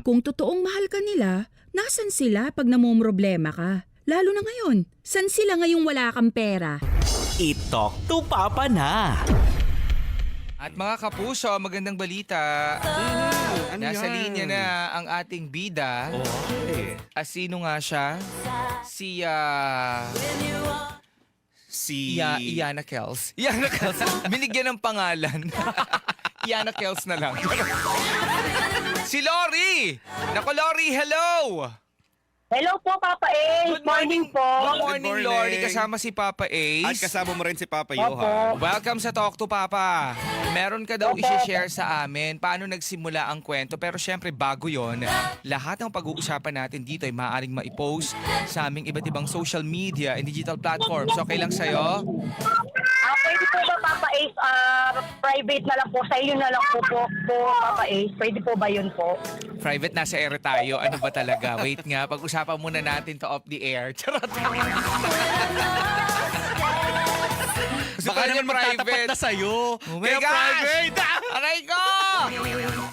Kung totoong mahal ka nila, nasan sila pag namomroblema ka? Lalo na ngayon, san sila ngayong wala kang pera? I-talk to Papa na. At mga kapuso, magandang balita. Ano Nasa yan? linya na ang ating bida. Sino nga siya? Si Iana Kels. Iana Kels. Binigyan ng pangalan. Iana Kels na lang. Si Lori! Naku, Lori, hello! Hello po, Papa Ace. Good morning po. Good morning, Good morning. Lori. Kasama si Papa At Ace. kasama mo rin si Papa Opo. Johan. Welcome sa Talk to Papa. Meron ka daw Opo. i-share sa amin paano nagsimula ang kwento. Pero syempre bago yon, lahat ng pag-uusapan natin dito ay maaaring ma-post sa aming iba't ibang social media and digital platforms. Okay lang sa'yo? Pwede po ba, Papa Ace, private na lang po, sa iyo na lang po, Papa Ace? Pwede po ba yun po? Private, nasa air tayo. Ano ba talaga? Wait nga, pag-usapan muna natin to off the air. Charot. Gusto Baka ko niya naman magtatapat na sa'yo. Oh my Kaya gosh! private! Aray ko!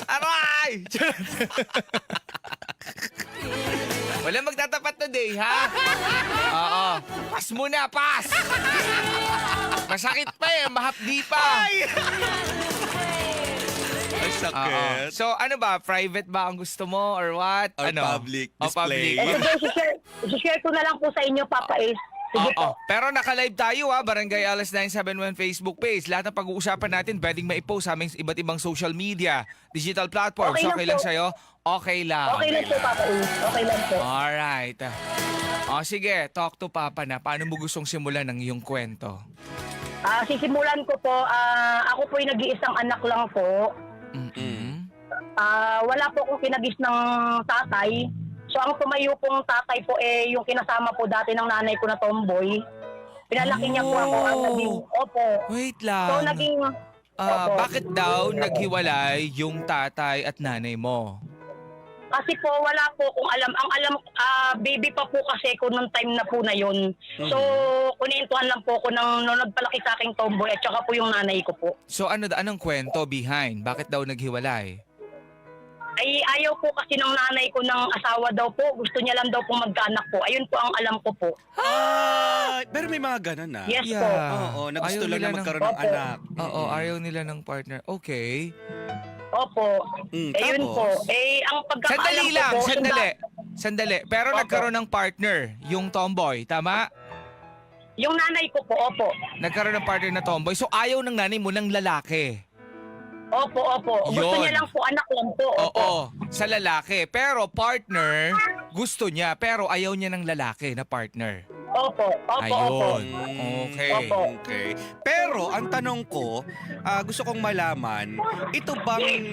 Aray! Wala magtatapat today, ha? Oo. Pass muna, pass! Masakit pa eh, mahapdi pa. Ay, Oo. sakit. So, ano ba? Private ba ang gusto mo or what? Or ano? public O, display. public. I-share ko na lang po sa inyo, Papa Ace. Sige Oo. po. Pero naka-live tayo ha, Barangay Alas 971 Facebook page. Lahat ng pag-uusapan natin pwedeng ma-post sa aming iba't ibang social media, digital platforms. Okay lang Okay lang po. sa'yo? Okay lang. Okay lang po, Papa Ace. Okay lang po. Alright. O sige, talk to Papa na. Paano mo gustong simulan ng iyong kwento? Sisimulan ko po, ako po yung nag-iisang anak lang po. Mm-mm. Wala po akong kinagis ng tatay. So ang tumayo pong tatay po yung kinasama po dati ng nanay ko na tomboy. Pinalaki niya po ako. Ang naging, opo. Wait lang. So naging, opo. Bakit daw naghiwalay yung tatay at nanay mo? Kasi po wala po kung alam. Ang alam, baby pa po kasi ko nung time na po na yun. So kunintuhan lang po ko nung nagpalaki sa aking tomboy at saka po yung nanay ko po. So anong kwento behind? Bakit daw naghiwalay? Ay ayaw po kasi ng nanay ko ng asawa daw po. Gusto niya lang daw po magkaanak po. Ayun po ang alam ko po. Pero may mga ganun na. Yes Yeah. po. Oo, na gusto Ayaw lang nila na magkaroon ng Opo. anak. Oo, ayaw nila ng partner. Okay. Opo. Ayun Tapos? po. Ang pagkakaalam Sandali ko lang, po. sandali. Pero Opo. nagkaroon ng partner, yung tomboy, tama? Yung nanay ko po, opo. Nagkaroon ng partner na tomboy. So ayaw ng nanay mo ng lalaki. Opo. Gusto Yun. niya lang po, anak lang po. Opo. Oo, sa lalaki. Pero partner, gusto niya, pero ayaw niya ng lalaki na partner. Opo. Ayun. Okay. Opo. Okay. Pero ang tanong ko, gusto kong malaman, ito bang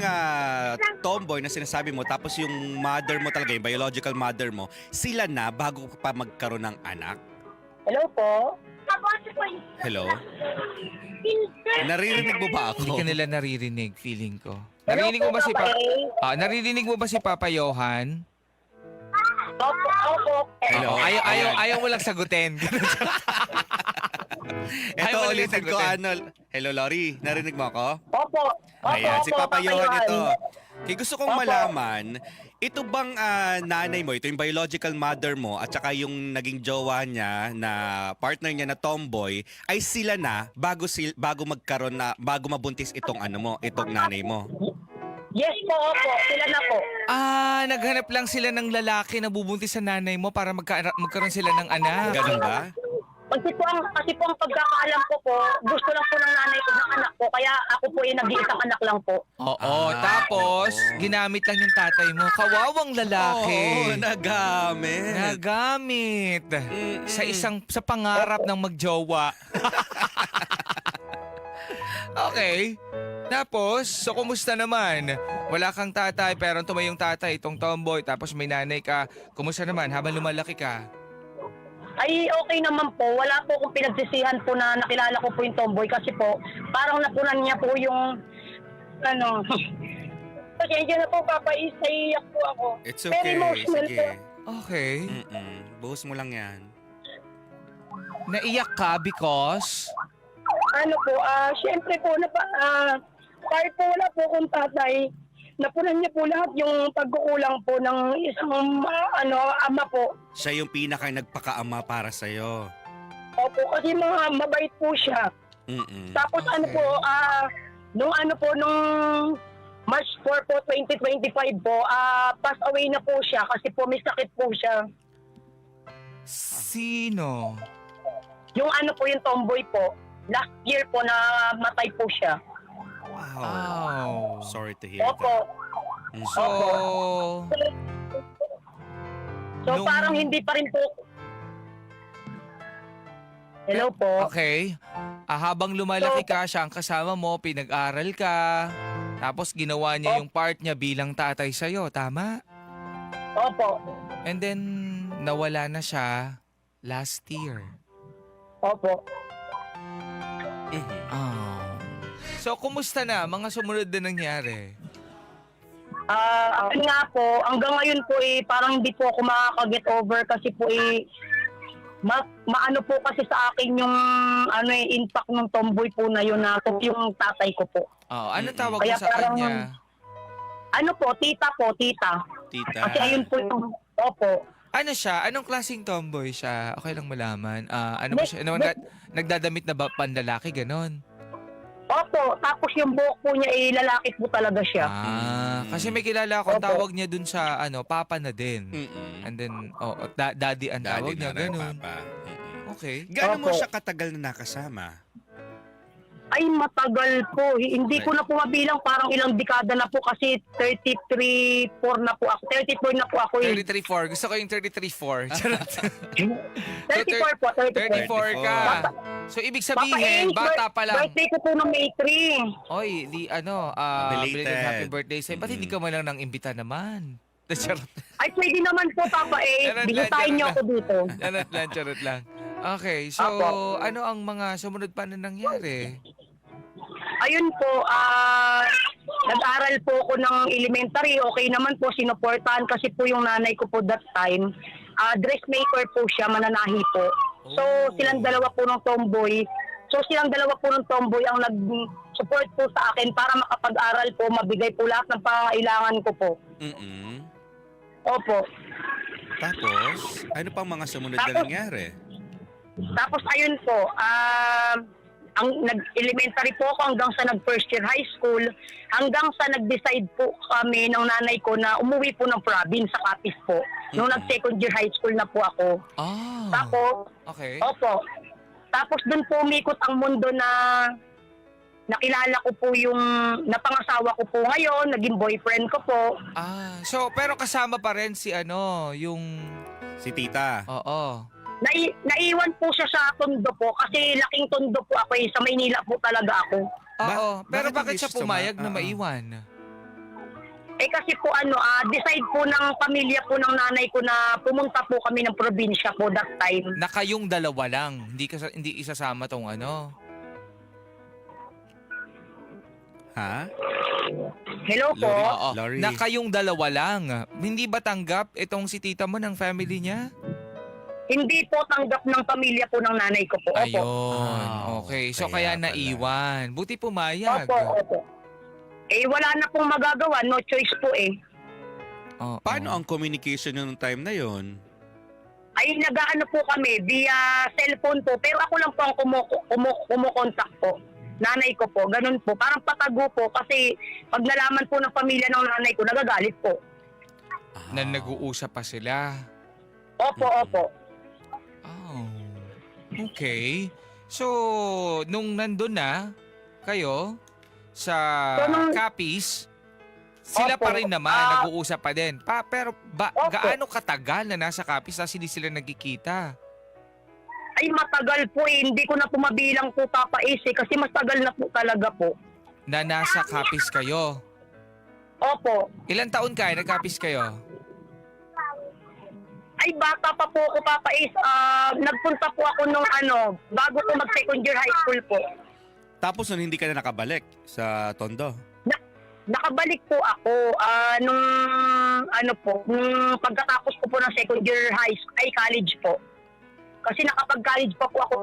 tomboy na sinasabi mo tapos yung mother mo talaga, yung biological mother mo, sila na bago pa magkaroon ng anak? Hello po. Hello? Naririnig mo ba Hindi ako? ka nila naririnig, feeling ko. Hello Naririnig mo po, ba si Papa Papa? A? Naririnig mo ba si Papa Johan? Opo. Hello? Oo, ayaw mo lang sagutin. Ito Ayaw mo lang ulitin ko, sagutin. Hello, Lori. Narinig mo ako? Opo. Ayan, si Papa Johan ito. Johan. Gusto kong Opo. malaman, ito bang nanay mo, ito yung biological mother mo, at saka yung naging jowa niya na partner niya na tomboy, ay sila na bago magkaroon na, bago mabuntis itong itong nanay mo? Yes po, opo. Sila na po. Naghanap lang sila ng lalaki na bubuntis sa nanay mo para magkaroon sila ng anak. Ganun ba? Kasi po ang pagkakaalam ko po, gusto lang po ng nanay ko ng anak ko. Kaya ako po yung nag-iisang anak lang po. Oo, tapos ginamit lang yung tatay mo. Kawawang lalaki. Oo, nagamit. Nagamit. Sa pangarap ng magjowa. Okay. Tapos, so kumusta naman? Wala kang tatay, pero tumayong tatay, itong tomboy, tapos may nanay ka. Kumusta naman habang lumalaki ka? Ay, okay naman po. Wala po akong pinagsisihan po na nakilala ko po yung tomboy kasi po, parang napunan niya po yung, pasensya na po, Papa Is, naiiyak po ako. It's Very okay. emotional Sige. po. Okay. Buhos mo lang yan. Naiyak ka because? Syempre po, kahit po wala po akong tatay, napunan niya po lahat yung pagkukulang po ng isang ama po. Siya yung pinaka nagpakaama para sa'yo. Opo, kasi mga mabait po siya. Mm-mm. Tapos nung March 4 po, 2025 po, pass away na po siya kasi po may sakit po siya. Sino? Yung yung tomboy po, last year po na matay po siya. Wow. Wow. Sorry to hear Opo. that. Mm. So, So Nung- parang hindi pa rin po. Hello po. okay. Habang lumalaki ka, siya ang kasama mo, pinag-aral ka, tapos ginawa niya yung part niya bilang tatay sa'yo, tama? Opo. And then, nawala na siya last year. Opo. Mhm. Oh. So, kumusta na? Mga sumunod na nangyari? Nga po, hanggang ngayon po parang hindi po ako makaka-get over kasi po maano po kasi sa akin yung impact ng tomboy po na yun na yung tatay ko po. Oh, ano tawag Kaya mo sa parang- kanya? Tita po, tita. Tita. Kasi ayun po yung, opo. Ano siya? Anong klaseng tomboy siya? Okay lang malaman. Ano ba siya? Nagdadamit na ba panlalaki? Ganon. Opo, tapos yung buhok po niya lalaki po talaga siya. Kasi may kilala ako, ang Opo. tawag niya dun sa papa na din. Mm-mm. And then, daddy ang tawag niya, Daddy, ganun. papa. Mm-mm. Okay. Gaano mo Opo. siya katagal na nakasama? Ay, matagal po. Hindi ko na po mabilang, parang ilang dekada na po kasi 33-4 na po ako. 34 na po ako. 33-4. Gusto ko yung 33-4. Charot. 34 po, 34 34. ka. So, ibig sabihin, bata pa lang. Birthday ko po ng May 3. Oy, Belated. belated happy birthday sa'yo. Ba't hindi ka man lang nang imbita naman? Charot. Ay, pwede naman po, Papa Charot lang, Bisitahin niyo charot ako dito. Charot lang. Okay, so Apo. ano ang mga sumunod pa na nangyari? Ayun po, nag-aral po ako ng elementary. Okay naman po, sinuportahan kasi po yung nanay ko po that time. Dressmaker po siya, mananahi po. So, silang dalawa po ng tomboy. Ang nag-support po sa akin para makapag-aral po, mabigay po lahat ng pangailangan ko po. Mm-mm. Opo. Tapos, ano pang mga sumunod na Tapos- nangyari? Tapos ayun po, ang nag-elementary po ako hanggang sa nag-first year high school, hanggang sa nag-decide po kami ng nanay ko na umuwi po ng province sa Capiz po. Nung nag-second year high school na po ako. Tapos, Okay. opo, tapos dun po umikot ang mundo na nakilala ko po yung napangasawa ko po ngayon, naging boyfriend ko po. So pero kasama pa rin si yung Si tita. oo. Naiwan po siya sa Tondo po kasi laking Tondo po ako sa Maynila po talaga ako. Oo, pero bakit bakit hindi siya siya pumayag na Oo. maiwan? Kasi po decide po ng pamilya po ng nanay ko na pumunta po kami ng probinsya po that time. Na kayong dalawa lang, hindi isasama tong Ha? Hello po. Lori. Oo. Lori. Na kayong dalawa lang. Hindi ba tanggap itong si tita mo ng family niya? Hindi po tanggap ng pamilya po ng nanay ko po. Opo. Ayun. Okay. So kaya Kaya pala. naiwan. Buti pumayag. Opo. Wala na pong magagawa. No choice po Oo. Paano ang communication nyo nung time na yon? Ay nag-aano po kami via cellphone po. Pero ako lang po ang kumukontak po. Nanay ko po. Ganun po. Parang patago po kasi pag nalaman po ng pamilya ng nanay ko, nagagalit po. Na nag-uusap pa sila. Opo. Oh. Okay. So, nung nandun na kayo sa So, nung- Capiz, sila Opo. pa rin naman, nag-uusap pa din. Pero Opo. gaano katagal na nasa Capiz na hindi sila nagkikita? Ay matagal po Hindi ko na po mabilang po Papa kasi mas tagal na po talaga po. Na nasa Capiz kayo? Opo. Ilang taon kayo? Nag-Capiz kayo? Ay bata pa po ako Papa nagpunta po ako nung bago ko mag second year high school po. Tapos nun hindi ka na nakabalik sa Tondo? Nakabalik po ako nung nung pagkatapos ko po ng second year college po. Kasi nakapag-college pa po ako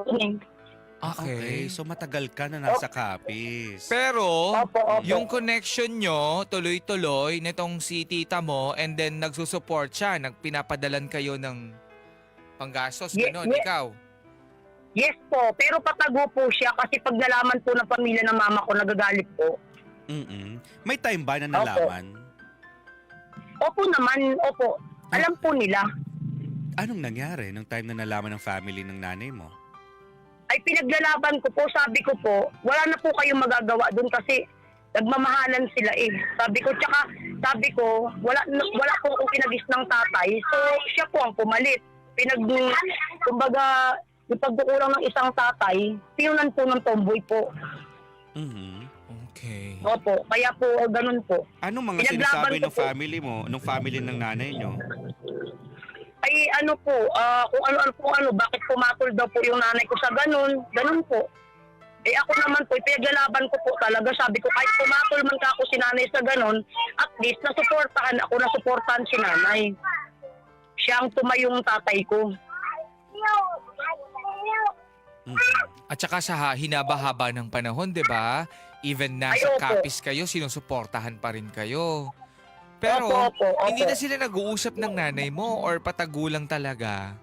Okay. So matagal ka na nasa Capiz. Pero, Opo. yung connection nyo, tuloy-tuloy, nitong si tita mo, and then nagsusupport siya, nagpinapadalan kayo ng panggastos, gano'n, ikaw. Yes po, pero patago po siya kasi pag nalaman po ng pamilya ng mama ko, nagagalit po. May time ba na nalaman? Opo naman, opo. Alam po nila. Anong nangyari nung time na nalaman ng family ng nanay mo? Ay pinaglalaban ko po, sabi ko po, wala na po kayong magagawa doon kasi nagmamahalan sila eh. Sabi ko, tsaka sabi ko, wala po akong pinagis ng tatay, so siya po ang pumalit. Kumbaga, yung pagkukulang ng isang tatay, pinunan po ng tomboy po. Okay. Opo, kaya po, ganun po. Anong mga Pinaglaban sinasabi ko ng family mo, nung family ng nanay nyo? Ay ano po, kung ano, bakit pumatol daw po yung nanay ko sa ganun po. Eh ako naman po, pinaglalaban ko po talaga. Sabi ko, kahit pumatol man ka ako si nanay sa ganun, at least nasuportahan si nanay. Siya ang tumayong tatay ko. At saka sa hinaba-haba ng panahon, di ba? Even nasa Ay, opo. Capiz kayo, sinusuportahan pa rin kayo. Pero, Opo. hindi na sila nag-uusap ng nanay mo or patagulang talaga?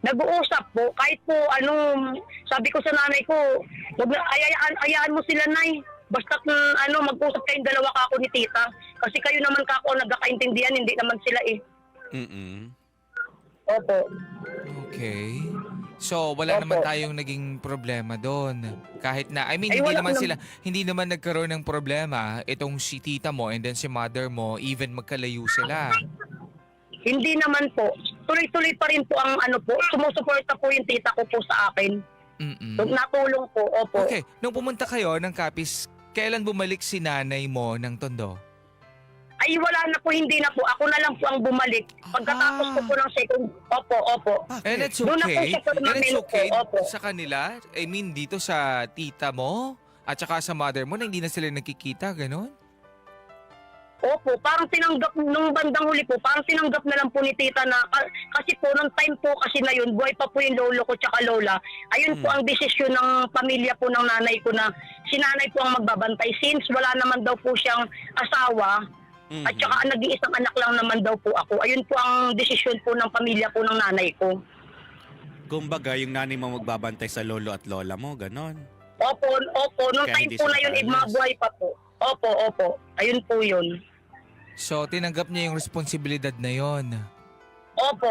Nag-uusap po, kahit po sabi ko sa nanay ko, ayaan mo sila nay. Basta mag-usap kayong dalawa ka ako ni tita. Kasi kayo naman ka ako nagkakaintindihan, hindi naman sila eh. Opo. Okay. So, wala Opo. naman tayong naging problema doon. Kahit na, Ay, hindi wala naman naman. hindi naman nagkaroon ng problema itong si tita mo and then si mother mo, even magkalayo sila. Hindi naman po. Tuloy-tuloy pa rin po ang sumusuporta po yung tita ko po sa akin. Natulong po, opo. Okay. Nung pumunta kayo ng Capiz, kailan bumalik si nanay mo ng Tondo? Ay wala na po, hindi na po. Ako na lang po ang bumalik. Pagkatapos ko po ng second, opo. And it's Doon na po okay. siya And it's permanent okay po, opo. sa kanila. I mean, dito sa tita mo at saka sa mother mo na hindi na sila nakikita, gano'n? Opo, parang tinanggap, nung bandang huli po, parang tinanggap na lang po ni tita na, kasi po, nung time po kasi na yun, buhay pa po yung lolo ko tsaka lola. Ayun po ang desisyon ng pamilya po ng nanay ko na si nanay po ang magbabantay. Since wala naman daw po siyang asawa, at saka ang nag-iisang anak lang naman daw po ako. Ayun po ang desisyon po ng pamilya po ng nanay ko. Kumbaga, yung nanay mo magbabantay sa lolo at lola mo, ganon. Opo. Nung Kaya time hindi po na sila yun, alis. mga buhay pa po. Opo. Ayun po yun. So, tinanggap niya yung responsibilidad na yon. Opo.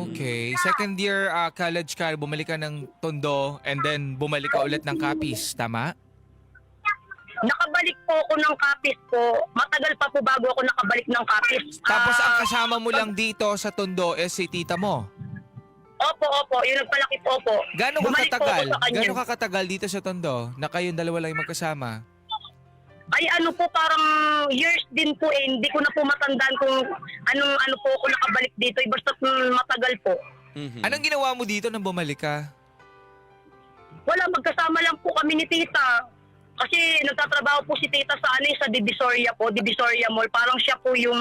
Okay. Second year college ka, bumalik ka ng Tondo and then bumalik ka ulit ng Capiz, tama? Nakabalik po ako ng Capiz po. Matagal pa po bago ako nakabalik ng Capiz. Tapos ang kasama mo lang dito sa Tondo is si tita mo. Opo. Yung nagpalaki po po. Gano'n ka Bumalik po katagal? ako sa kanya. Gano'n ka katagal dito sa Tondo na kayong dalawa lang yung magkasama? Ay parang years din po eh. Hindi ko na po matandaan kung anong po ako nakabalik dito. Basta matagal po. Anong ginawa mo dito nang bumalik ka? Wala, magkasama lang po kami ni tita. Kasi nagtatrabaho po si tita sa Divisoria Mall. Parang siya po yung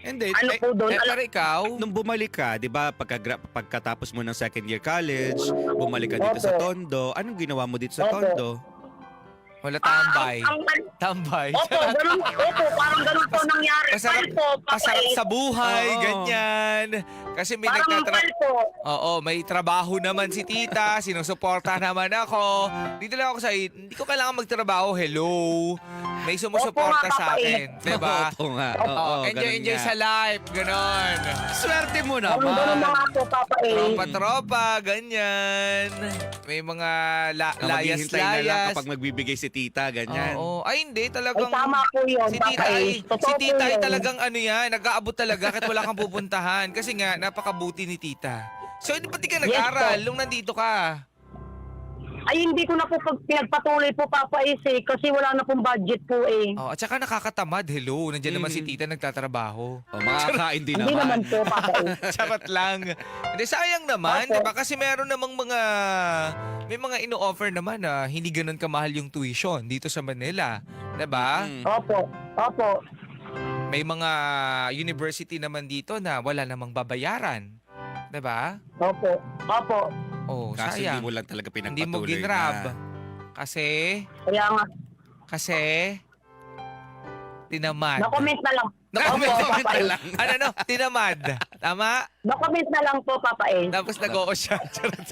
Hindi. po doon. Pero ikaw, Nung bumalik ka, di ba, pagkatapos mo ng second year college, bumalik ka dito sa Tondo, anong ginawa mo dito sa Opo. Tondo? wala tambay. Tambay. Opo, parang ganun po nangyari. Pasarap, Pal po, pasarap sa buhay, Oo. ganyan. Kasi may Parang pal po. Oo, may trabaho naman si tita, sinusuporta naman ako. Dito lang ako sa hindi ko kailangan magtrabaho. Hello. May sumusuporta Opo nga, sa Papa akin, 'di ba? Oo nga. Oo, ganun enjoy nga. sa life, ganon. Swerte mo Ganun naman. mga po, Papa A. Tropa-tropa, ganyan. May mga Na maghihintay na lang layas-layas. kapag magbibigay si tita, ganyan. Oo. Ay, hindi. Ay, Talagang tama po yun, si Papa tita A. ay, Totoo si po tita ay yun. talagang nag-aabot talaga kahit wala kang pupuntahan. Kasi nga, napakabuti ni tita. So, hindi pati ka Yes, nag-aral po. nung nandito ka. Ay, hindi ko na po pinagpatuloy po, Papa Ace, eh, kasi wala na pong budget po eh. Oh, at saka nakakatamad. Hello. Nandiyan naman si tita nagtatrabaho. O, makakain din Hindi naman naman. po, Papa Ace. Charot lang. Hindi, sayang naman. Opo. Diba? Kasi meron namang may mga ino-offer naman na hindi ganun kamahal yung tuition dito sa Manila. Diba? Opo. May mga university naman dito na wala namang babayaran. Diba? Opo. Oh, Kaso hindi sayang. mo lang talaga Hindi mo pinagpatuloy ginrab. na. Kasi, Kaya nga, tinamad. no-comment na lang. No-comment Opo, na Papa A. lang. Ano, tinamad. Tama? No-comment na lang po, Papa A. Tapos nag-oo siya. Charot.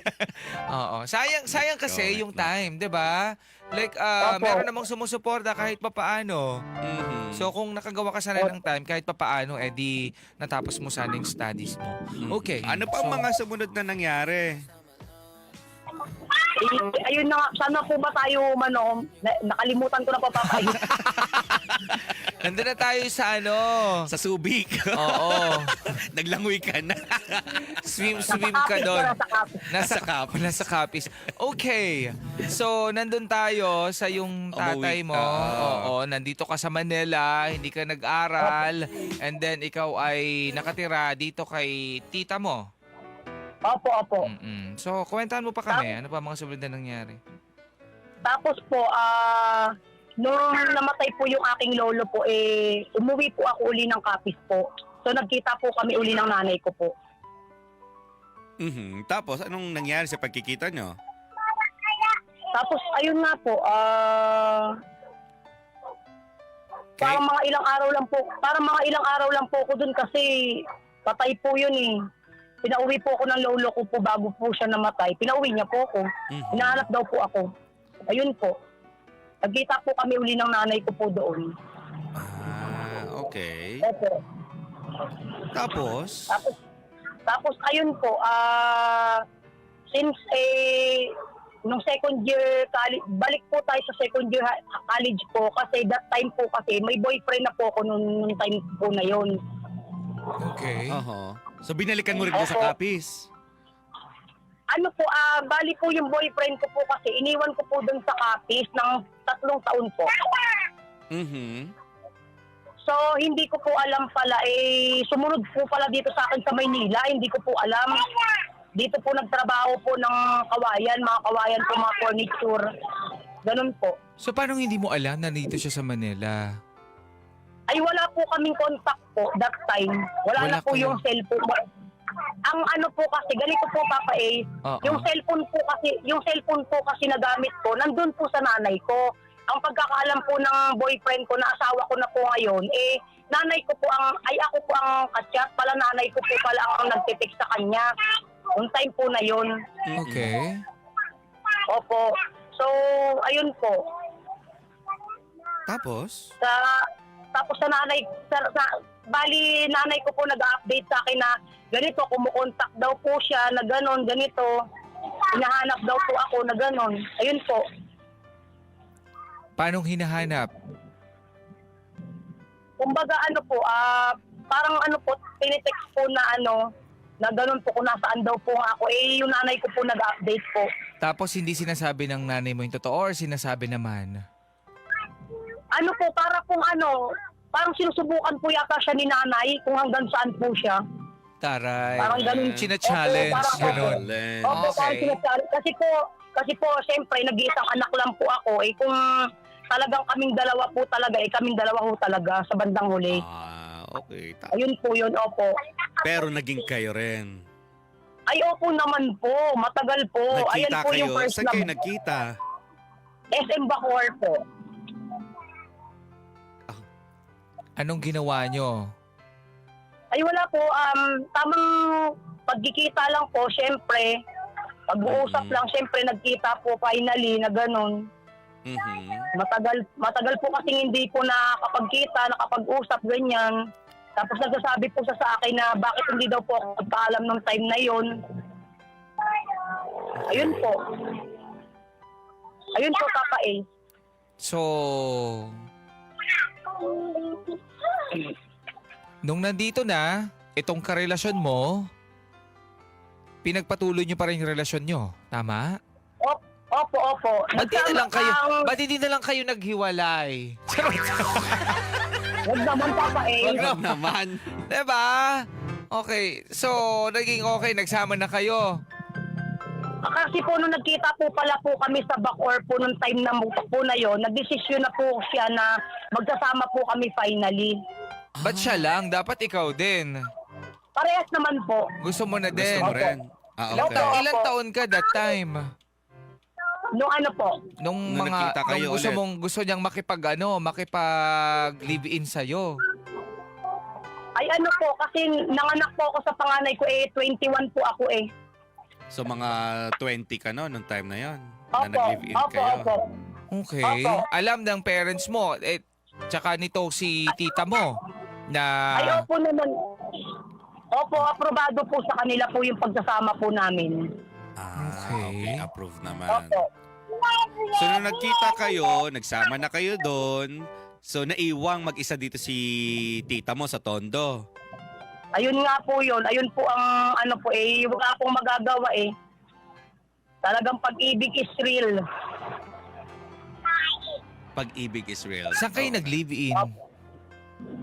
Oo. Sayang kasi Correct yung na. time, 'di ba? Like Opo. meron namang sumusuporta kahit papaano. Mhm. So kung nakagawa ka sana ng time kahit papaano di natapos mo sana yung studies mo. Okay. Ano pa ang So, mga sumunod na nangyari? Ayun na nga, sana po ba tayo, nakalimutan ko na po, Papa A. nandun na tayo sa Sa Subic. Oo. Naglangoy ka na. Swim Nasa ka kapit doon. ko, nasa kapit. Nasa kapis. Okay. So, nandun tayo sa yung tatay Umuwi mo. ka. Oo. Nandito ka sa Manila, hindi ka nag-aral. And then, ikaw ay nakatira dito kay tita mo. Opo. So, kwentahan mo pa kami. Ano pa mga sumunod na nangyari? Tapos po, nung namatay po yung aking lolo po, umuwi po ako uli ng Capiz po. So, nagkita po kami uli ng nanay ko po. Mhm. Tapos, anong nangyari sa pagkikita nyo? Tapos, ayun nga po, parang mga ilang araw lang po ako dun kasi patay po yun eh. Pinauwi po ako ng lolo ko po bago po siya namatay. Pinauwi niya po ako. Mhm. Hinahanap daw po ako. Ayun po. Nagkita po kami uli ng nanay ko po doon. Okay. Opo. Tapos, Tapos ayun po, since nung second year college, balik po tayo sa second year college po kasi that time po kasi may boyfriend na po ako nung time po na yon. Okay. So binalikan mo rin doon sa Opo. Capiz? Ano po, bali po yung boyfriend ko po kasi iniwan ko po doon sa Capiz ng 3 taon po. Mhm. So, hindi ko po alam pala, sumunod po pala dito sa akin sa Maynila, hindi ko po alam. Dito po nagtrabaho po ng kawayan, mga kawayan po, mga furniture. Ganun po. So, paano hindi mo alam na dito siya sa Manila? Ay, wala po kaming contact po that time. Wala Wala na po kayo. yung cellphone. Ang ano po kasi, ganito po, Papa A, Oo. yung cellphone po kasi na gamit ko, nandun po sa nanay ko. Ang pagkakaalam po ng boyfriend ko na asawa ko na po ngayon, nanay ko po ako po ang kasyat, pala nanay ko po pala ang nagtitext sa kanya. Yung time po na yun. Okay. Opo. So, ayun po. Tapos? Tapos sa nanay, bali nanay ko po nag-update sa akin na ganito, kumukontak daw po siya na ganon, ganito. Hinahanap daw po ako na ganon. Ayun po. Paano hinahanap? Kumbaga ano po, parang ano po, tinitext po na ganon po kung nasaan daw po ako. Yung nanay ko po nag-update po. Tapos hindi sinasabi ng nanay mo yung totoo or sinasabi naman? Ano po, parang sinusubukan po yata siya ni nanay kung hanggang saan po siya. Taray. Parang ganun. China-challenge. Opo, parang- Ganon. Challenge. Opo, Okay. parang sinasali. Kasi po, siyempre, nag-iisang anak lang po ako. Kung talagang kaming dalawa po talaga sa bandang huli. Okay. Ayun po yun, opo. Pero naging kayo rin. Ay, opo naman po. Matagal po. Ayan Nagkita po yung kayo. first Saan kayo love. nagkita? SM Bacoor po. Anong ginawa nyo? Ay, wala po. Tamang pagkikita lang po, siyempre. Pag-uusap lang, siyempre, nagkita po finally na ganun. Mhm. Matagal po kasing hindi po nakakapagkita, nakapag-usap, ganyan. Tapos nagsasabi po siya sa akin na bakit hindi daw po ako nagpaalam ng time na yon. Ayun po. Ayun po, Papa A. So, nung nandito na, itong karelasyon mo, pinagpatuloy nyo pa rin yung relasyon nyo. Tama? Opo. Ba't di na lang Ang- kayo naghiwalay? Wag naman, Papa A. Wag naman. Diba? Okay. So, naging okay. Nagsama na kayo. Kasi po nung nagkita po pala po kami sa Bacoor po nung time na po na yon, nagdesisyon na po siya na magsasama po kami finally. Ba't siya lang? Dapat ikaw din. Parehas naman po. Gusto mo na Gusto din. mo rin. Ilang, okay. ilang taon ka that time? Nung ano po, Nung Nung nagkita kayo nung gusto ulit. gusto niyang makipag live-in sa'yo. ay ano po, kasi nanganak po ako sa panganay ko 21 po ako So mga 20 ka no nung time na yon na Opo, nag-live-in opo, kayo. opo. Okay. Opo. Alam ng parents mo, tsaka nito si tita mo na Ay, opo naman. Opo, aprobado po sa kanila po yung pagsasama po namin. Okay. Okay, approve naman. Opo. So nung nagkita kayo, nagsama na kayo doon. So naiwang mag-isa dito si tita mo sa Tondo. Ayun nga po yun. Ayun po ang ano po wala akong magagawa Talagang pag-ibig is real. Pag-ibig is real. saan kayo nag-live-in?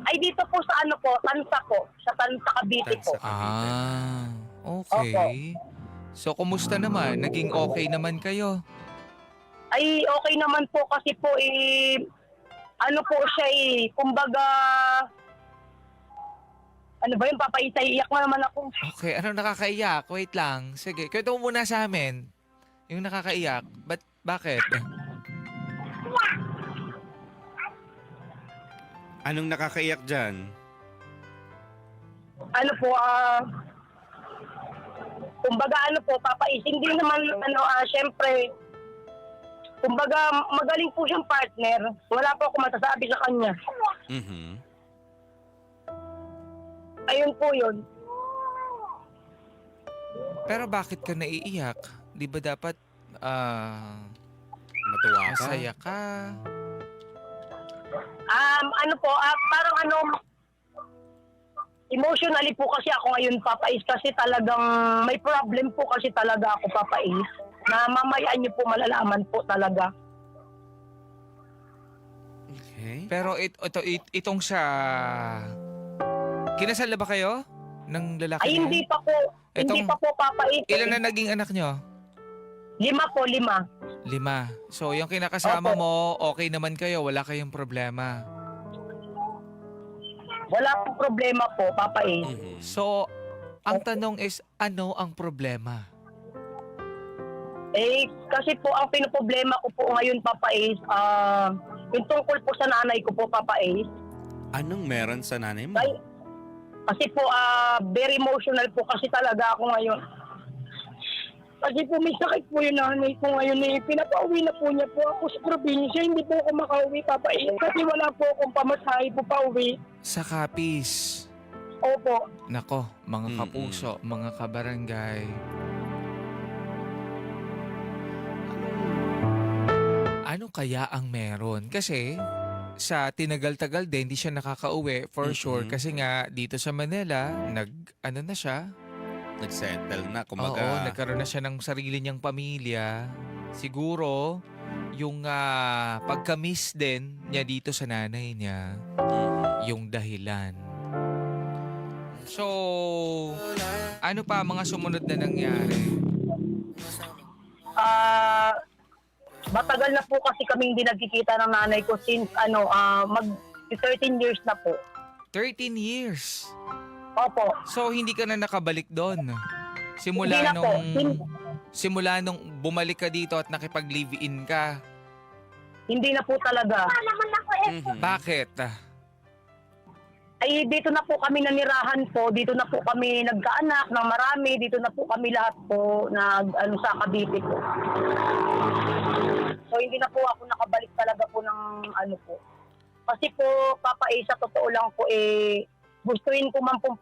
Ay dito po sa ano po, Tansa po. Sa Tansa, Cavite po. Ah, okay. So, kumusta naman? Naging okay naman kayo? Ay okay naman po kasi po ano po siya kumbaga ano ba yun, iyak na naman ako. Okay, ano nakakaiyak? Wait lang. Sige, kwento mo muna sa amin. Yung nakakaiyak. Bakit? Anong nakakaiyak dyan? Ano po, kumbaga ano po, hindi naman syempre, kumbaga magaling po siyang partner. Wala po ako masasabi sa kanya. Mhm. Ayun po yun. Pero bakit ka naiiyak? Di ba dapat Matuwa ka? masaya ka? Ano po, parang emotionally po kasi ako ngayon, Papa Is, kasi talagang may problem po kasi talaga ako, Papa Is, na mamaya niyo po malalaman po talaga. Okay. Pero itong sa... Kinasal na ba kayo? Ng lalaki Ay, na hindi yan? pa po. Hindi Itong- pa po, Papa Is. Ilan na naging anak nyo? 5 po, 5. 5. So, yung kinakasama Opo. mo, okay naman kayo, wala kayong problema. Wala pong problema po, Papa Is. Mhm. So, ang tanong is, ano ang problema? Kasi po ang pinoproblema ko po ngayon, Papa Is, yung tungkol po sa nanay ko po, Papa Is. Anong meron sa nanay mo? Kasi po, very emotional po kasi talaga ako ngayon. Kasi po may sakit po yung nanay ko ngayon pinapauwi na po niya po ako sa probinsya. Hindi po ako makauwi, Papa Is. Kasi wala po akong pamasahe po pauwi. Sa Capiz. Opo. Nako, mga kapuso, mga kabarangay. Ano kaya ang meron? Kasi sa tinagal-tagal din, di siya nakakauwi for sure. Kasi nga, dito sa Manila, ano na siya? Nagsettle na, Oo, kumaga. nagkaroon na siya ng sarili niyang pamilya. Siguro, yung pagka-miss din niya dito sa nanay niya, yung dahilan. So, ano pa mga sumunod na nangyari? Matagal na po kasi kaming di nagkikita ng nanay ko since mag 13 years na po. 13 years. Opo. So, hindi ka na nakabalik doon? Hindi Simula na po. simula nung bumalik ka dito at nakipag-live-in ka. Hindi na po talaga. Mhm. Bakit? Ay dito na po kami nanirahan po. Dito na po kami nagkaanak ng marami. Dito na po kami lahat po sa Cavite po. So hindi na po ako nakabalik talaga po ng po. Kasi po, Papa sa totoo lang po gustuin ko man po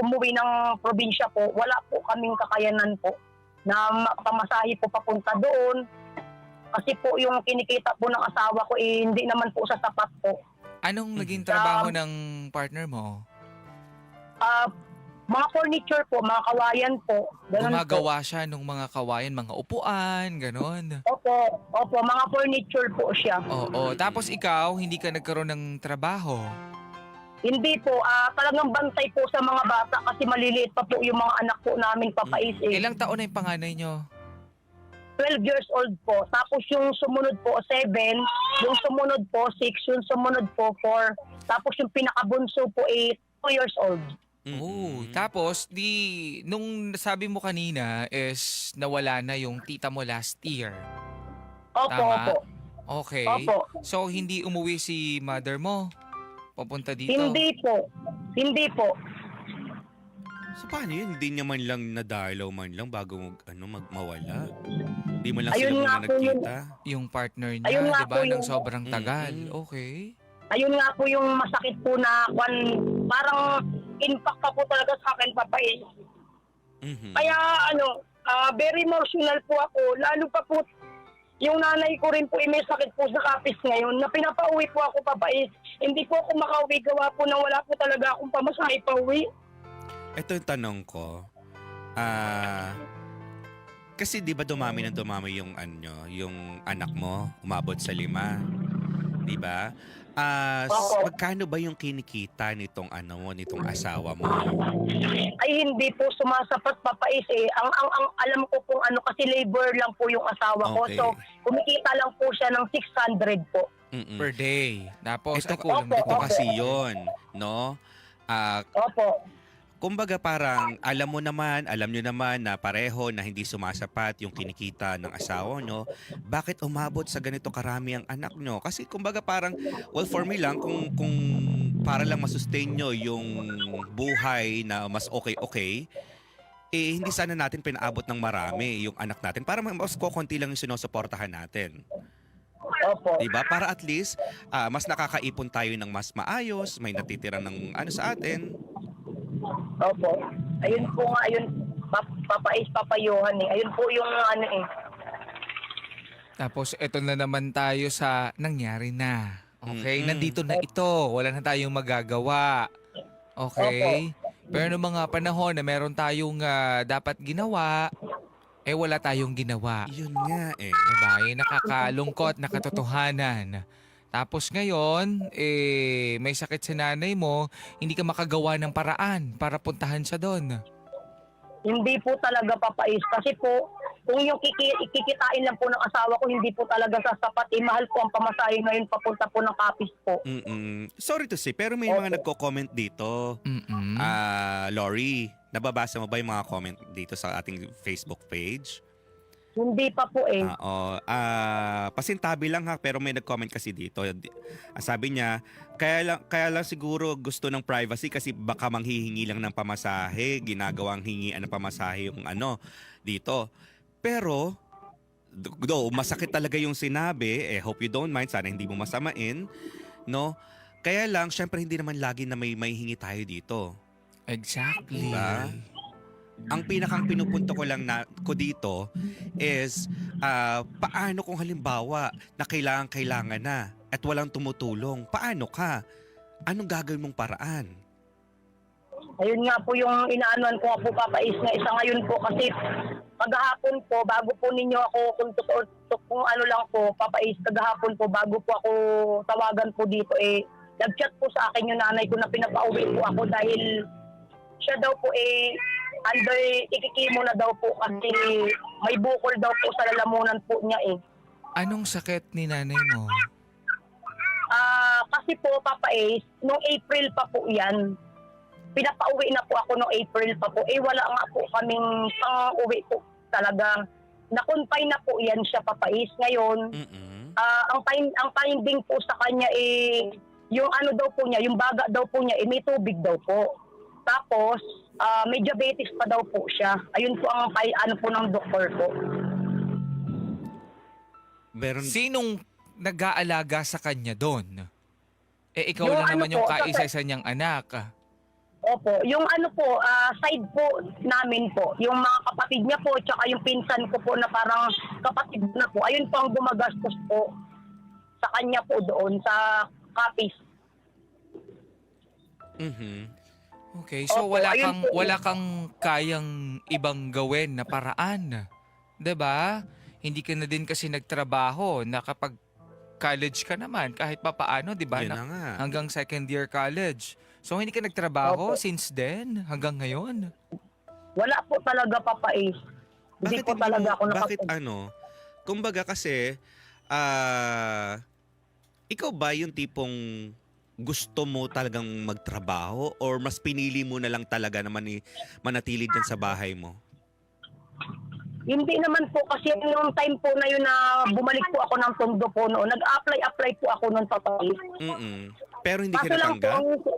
umuwi ng probinsya po. Wala po kaming kakayanan po na pamasahe po papunta doon. Kasi po yung kinikita po ng asawa ko hindi naman po sa sapat po. Anong naging trabaho ng partner mo? Mga furniture po, mga kawayan po. Ganun Gumagawa siya ng mga kawayan, mga upuan, ganon. po. Opo, mga furniture po siya. Oo. Tapos ikaw, hindi ka nagkaroon ng trabaho. Hindi po, talagang bantay po sa mga bata kasi maliliit pa po yung mga anak po namin, Papa Is. Ilang taon na yung panganay nyo? 12 years old po. Tapos yung sumunod po, 7. Yung sumunod po, 6. Yung sumunod po, 4. Tapos yung pinakabunso po, 2 years old. Oh, tapos nung sabi mo kanina is nawala na yung tita mo last year. Opo, Tama. opo. Okay. Opo. So hindi umuwi si mother mo papunta dito? Hindi po. Hindi po. So paano yun? Hindi niya man lang nadalaw man lang bago mawala? Hindi man lang Ayun sila nga muna po yun. nagkita? Yung partner niya, Ayun nga di ba, po ng yung- sobrang tagal. Mm-mm. Okay. Ayun nga po yung masakit po na parang impact pa po talaga sa akin, Papa eh. Mhm. Kaya very emotional po ako. Lalo pa po, yung nanay ko rin po may sakit po sa kapis ngayon na pinapauwi po ako, Papa eh. Hindi po ako makauwi gawa po nang wala po talaga akong pamasahe pauwi. Ito yung tanong ko. Kasi di ba dumami yung yung anak mo, umabot sa 5. Di ba? Opo. Magkano ba yung kinikita nitong nitong asawa mo? Ay hindi po sumasapat, Papa is eh. Ang alam ko pong kasi labor lang po yung asawa ko. Okay. So kumikita lang po siya ng 600 po. Mm-mm. Per day. Tapos Ito, kulang Opo, dito. ito kasi yun, no? Opo. Kumbaga parang alam nyo naman na pareho na hindi sumasapat yung kinikita ng asawa nyo. Bakit umabot sa ganito karami ang anak nyo? Kasi kumbaga parang, well for me lang, kung para lang masustain nyo yung buhay na mas okay, hindi sana natin pinaabot ng marami yung anak natin. Para mas konti lang yung sinusuportahan natin. Opo. Diba? Para at least, mas nakakaipon tayo ng mas maayos, may natitira ng sa atin. Opo. Ayun po nga, papayuhan eh. Ayun po yung Tapos eto na naman tayo sa nangyari na. Okay? Mm-mm. Nandito na ito. Wala na tayong magagawa. Okay? Pero noong mga panahon na meron tayong dapat ginawa, wala tayong ginawa. Yun nga eh. Diba? Nakakalungkot na katotohanan. Tapos ngayon, may sakit si nanay mo, hindi ka makagawa ng paraan para puntahan siya doon. Hindi po talaga, Papais. Kasi po, kung yung kikitain lang po ng asawa ko, hindi po talaga sasapat. Mahal po ang pamasahe ngayon papunta po ng Kapis po. Sorry to say, pero may mga nagko-comment dito. Mm-mm. Lori, nababasa mo ba yung mga comment dito sa ating Facebook page? Hindi pa po eh. Pasintabi lang ha, pero may nag-comment kasi dito. Sabi niya, kaya lang siguro gusto ng privacy kasi baka manghihingi lang ng pamasahe, ginagawang hingian ng pamasahe yung dito. Pero, masakit talaga yung sinabi, hope you don't mind, sana hindi mo masamain, no? Kaya lang, syempre hindi naman lagi na may hingi tayo dito. Exactly. Diba? Ang pinakang pinupunto ko lang ko dito is paano kung halimbawa na kailangan na at walang tumutulong, paano ka? Anong gagawin mong paraan? Ayun nga po yung inaanuan ko nga po, Papais, na isa ngayon po kasi kagahapon po, bago po ninyo ako, kung ano lang po, Papais, kagahapon po, bago po ako tawagan po dito, nag-chat po sa akin yung nanay ko na pinapauwi po ako dahil siya daw po under ikikimo na daw po kasi may bukol daw po sa lalamunan po niya Anong sakit ni nanay mo? Kasi po, Papais, noong April pa po yan, pinapauwi na po ako noong April pa po. Wala nga po kaming pang-uwi po talaga. Na-confine na po yan siya, Papais. Ngayon, ang finding po sa kanya yung ano daw po niya, yung baga daw po niya, may tubig daw po. Tapos, may diabetes pa daw po siya. Ayun po ang po ng doktor po. Sinong nag-aalaga sa kanya doon? Ikaw Yung lang naman ano yung po, kaisa-isa niyang anak. Opo, yung ano po, side po namin po, yung mga kapatid niya po, tsaka yung pinsan ko po na parang kapatid na po, ayun po ang gumagastos po sa kanya po doon, sa Kapis. Okay, so Opo, wala kang kayang ibang gawin na paraan. 'Di ba? Hindi ka na din kasi nagtrabaho na kapag college ka naman kahit papaano, 'di ba? Yun na nga. Hanggang second year college. So hindi ka nagtrabaho Opo. since then hanggang ngayon. Wala po talaga, Papais. Hindi po talaga ako Bakit kumbaga kasi, ikaw ba yung tipong gusto mo talagang magtrabaho or mas pinili mo na lang talaga na manatili dyan sa bahay mo? Hindi naman po kasi yung time po na yun na bumalik po ako ng Tondo po noon. Nag-apply po ako noon sa Tondo. Pero hindi ka Kaso lang po, natanggap?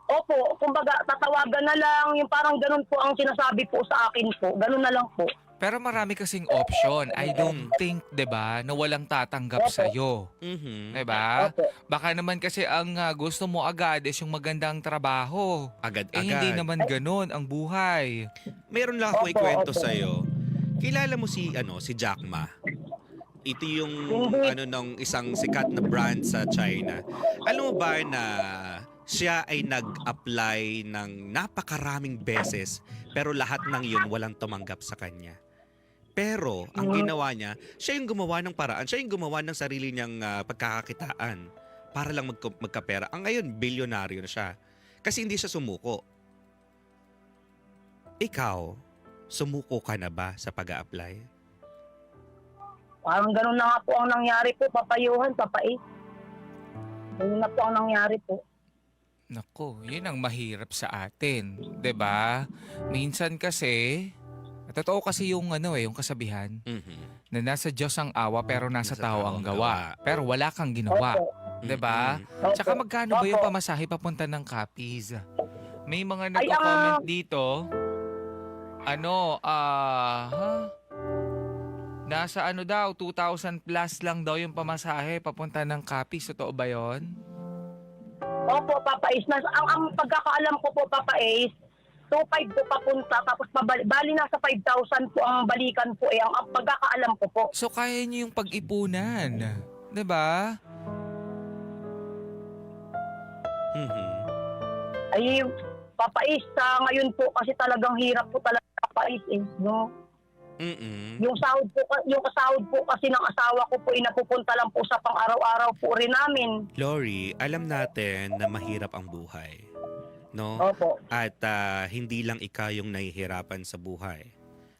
opo, kumbaga tatawagan na lang, yung parang ganun po ang sinasabi po sa akin po. Ganun na lang po. Pero marami kasing option. I don't think, 'di ba, na walang tatanggap Opo. sa 'yo. Mhm. 'Di ba? Opo. Baka naman kasi ang gusto mo agad is yung magandang trabaho. Agad-agad. Eh hindi naman ganoon ang buhay. Meron lang ako Opo, ikwento opo. sa'yo. Kilala mo si Jack Ma? Ito yung Hindi. ng isang sikat na brand sa China. Alam mo ba na siya ay nag-apply ng napakaraming beses pero lahat ng yun walang tumanggap sa kanya. Pero ang ginawa niya, siya yung gumawa ng paraan, siya yung gumawa ng sarili niyang pagkakakitaan para lang magkapera. Ang ngayon, bilyonaryo na siya. Kasi hindi siya sumuko. Ikaw, sumuko ka na ba sa pag-a-apply? Parang ganun na nga po ang nangyari po, papayuhan, papais. Ganun na po ang nangyari po. Nako, yun ang mahirap sa atin, 'di ba? Minsan kasi totoo kasi yung yung kasabihan Mhm. na nasa Diyos ang awa pero nasa Nasa tao ang gawa. Pero wala kang ginawa, Opo. 'di ba? Opo. Tsaka magkano ba yung Opo. pamasahe papunta ng Capiz? May mga Ay, nagko-comment dito. Nasa daw, 2,000 plus lang daw yung pamasahe papunta ng Capiz. Totoo ba yun? Opo, papais. Ang pagkakaalam ko po, papais, 2,500 po papunta, tapos bali nasa 5,000 po ang balikan po. Ang pagkakaalam ko po. So kaya niyo yung pag-ipunan. 'Di ba? Mhm. Ay, papais, ngayon po kasi talagang hirap po talaga papais no? Mhm. Yung sahod po kasi ng asawa ko po inapupunta lang po sa pang-araw-araw po rin namin. Lori, alam natin na mahirap ang buhay. No? Opo. At hindi lang ikaw yung nahihirapan sa buhay.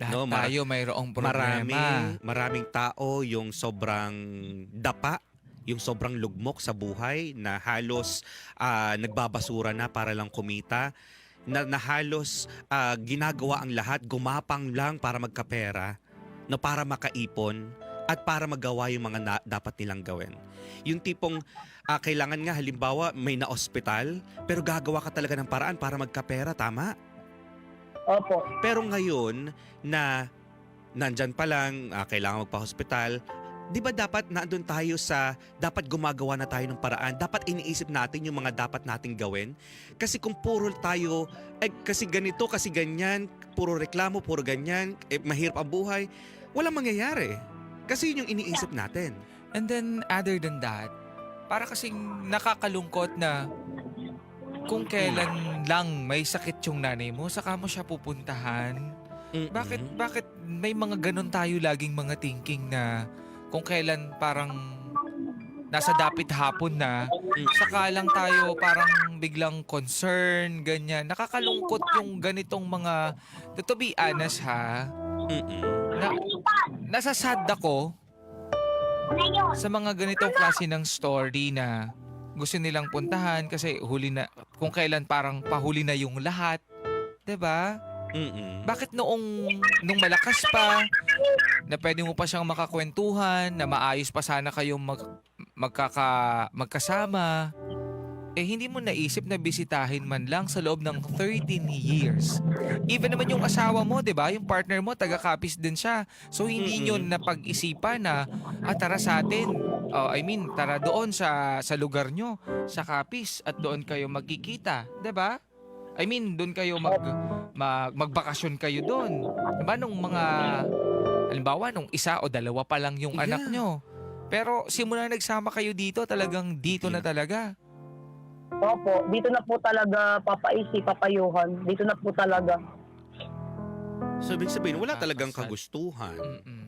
Lahat No, tayo mayroong problema. Maraming tao yung sobrang dapa, yung sobrang lugmok sa buhay na halos nagbabasura na para lang kumita, na halos ginagawa ang lahat, gumapang lang para magkapera, no, para makaipon at para magawa yung mga dapat nilang gawin. Yung tipong kailangan nga halimbawa may na-ospital pero gagawa ka talaga ng paraan para magkapera, tama? Opo. Pero ngayon na nandyan pa lang, kailangan magpa-hospital, di ba dapat naandun tayo dapat gumagawa na tayo ng paraan, dapat iniisip natin yung mga dapat nating gawin. Kasi kung puro tayo, kasi ganito, kasi ganyan, puro reklamo, puro ganyan, mahirap ang buhay, walang mangyayari. Kasi yun yung iniisip natin. And then other than that, para kasing nakakalungkot na kung kailan lang may sakit yung nanay mo, saka mo siya pupuntahan. Mm-mm. Bakit may mga ganun tayo laging mga thinking na kung kailan parang nasa dapit hapon na, saka lang tayo parang biglang concern, ganyan. Nakakalungkot yung ganitong mga, to be honest ha, Mm-mm. nasasad ako sa mga ganitong klase ng story na gusto nilang puntahan kasi huli na, kung kailan parang pahuli na yung lahat. 'Di ba? Mm-mm. Bakit nung malakas pa, na pwede mo pa siyang makakwentuhan, na maayos pa sana kayong magkasama, hindi mo naisip na bisitahin man lang sa loob ng 13 years. Even naman yung asawa mo, 'di ba? Yung partner mo, taga-Capiz din siya. So hindi niyo napag-isipan na tara sa atin. Tara doon sa lugar nyo, sa Capiz, at doon kayo magkikita, 'di ba? Doon kayo magbakasyon kayo doon. 'Di ba nung mga halimbawa nung isa o dalawa pa lang yung anak nyo. Pero simula nagsama kayo dito, talagang dito na talaga. Opo, dito na po talaga papayuhan. Dito na po talaga. So, ibig sabihin, wala talagang kagustuhan. Mm-mm.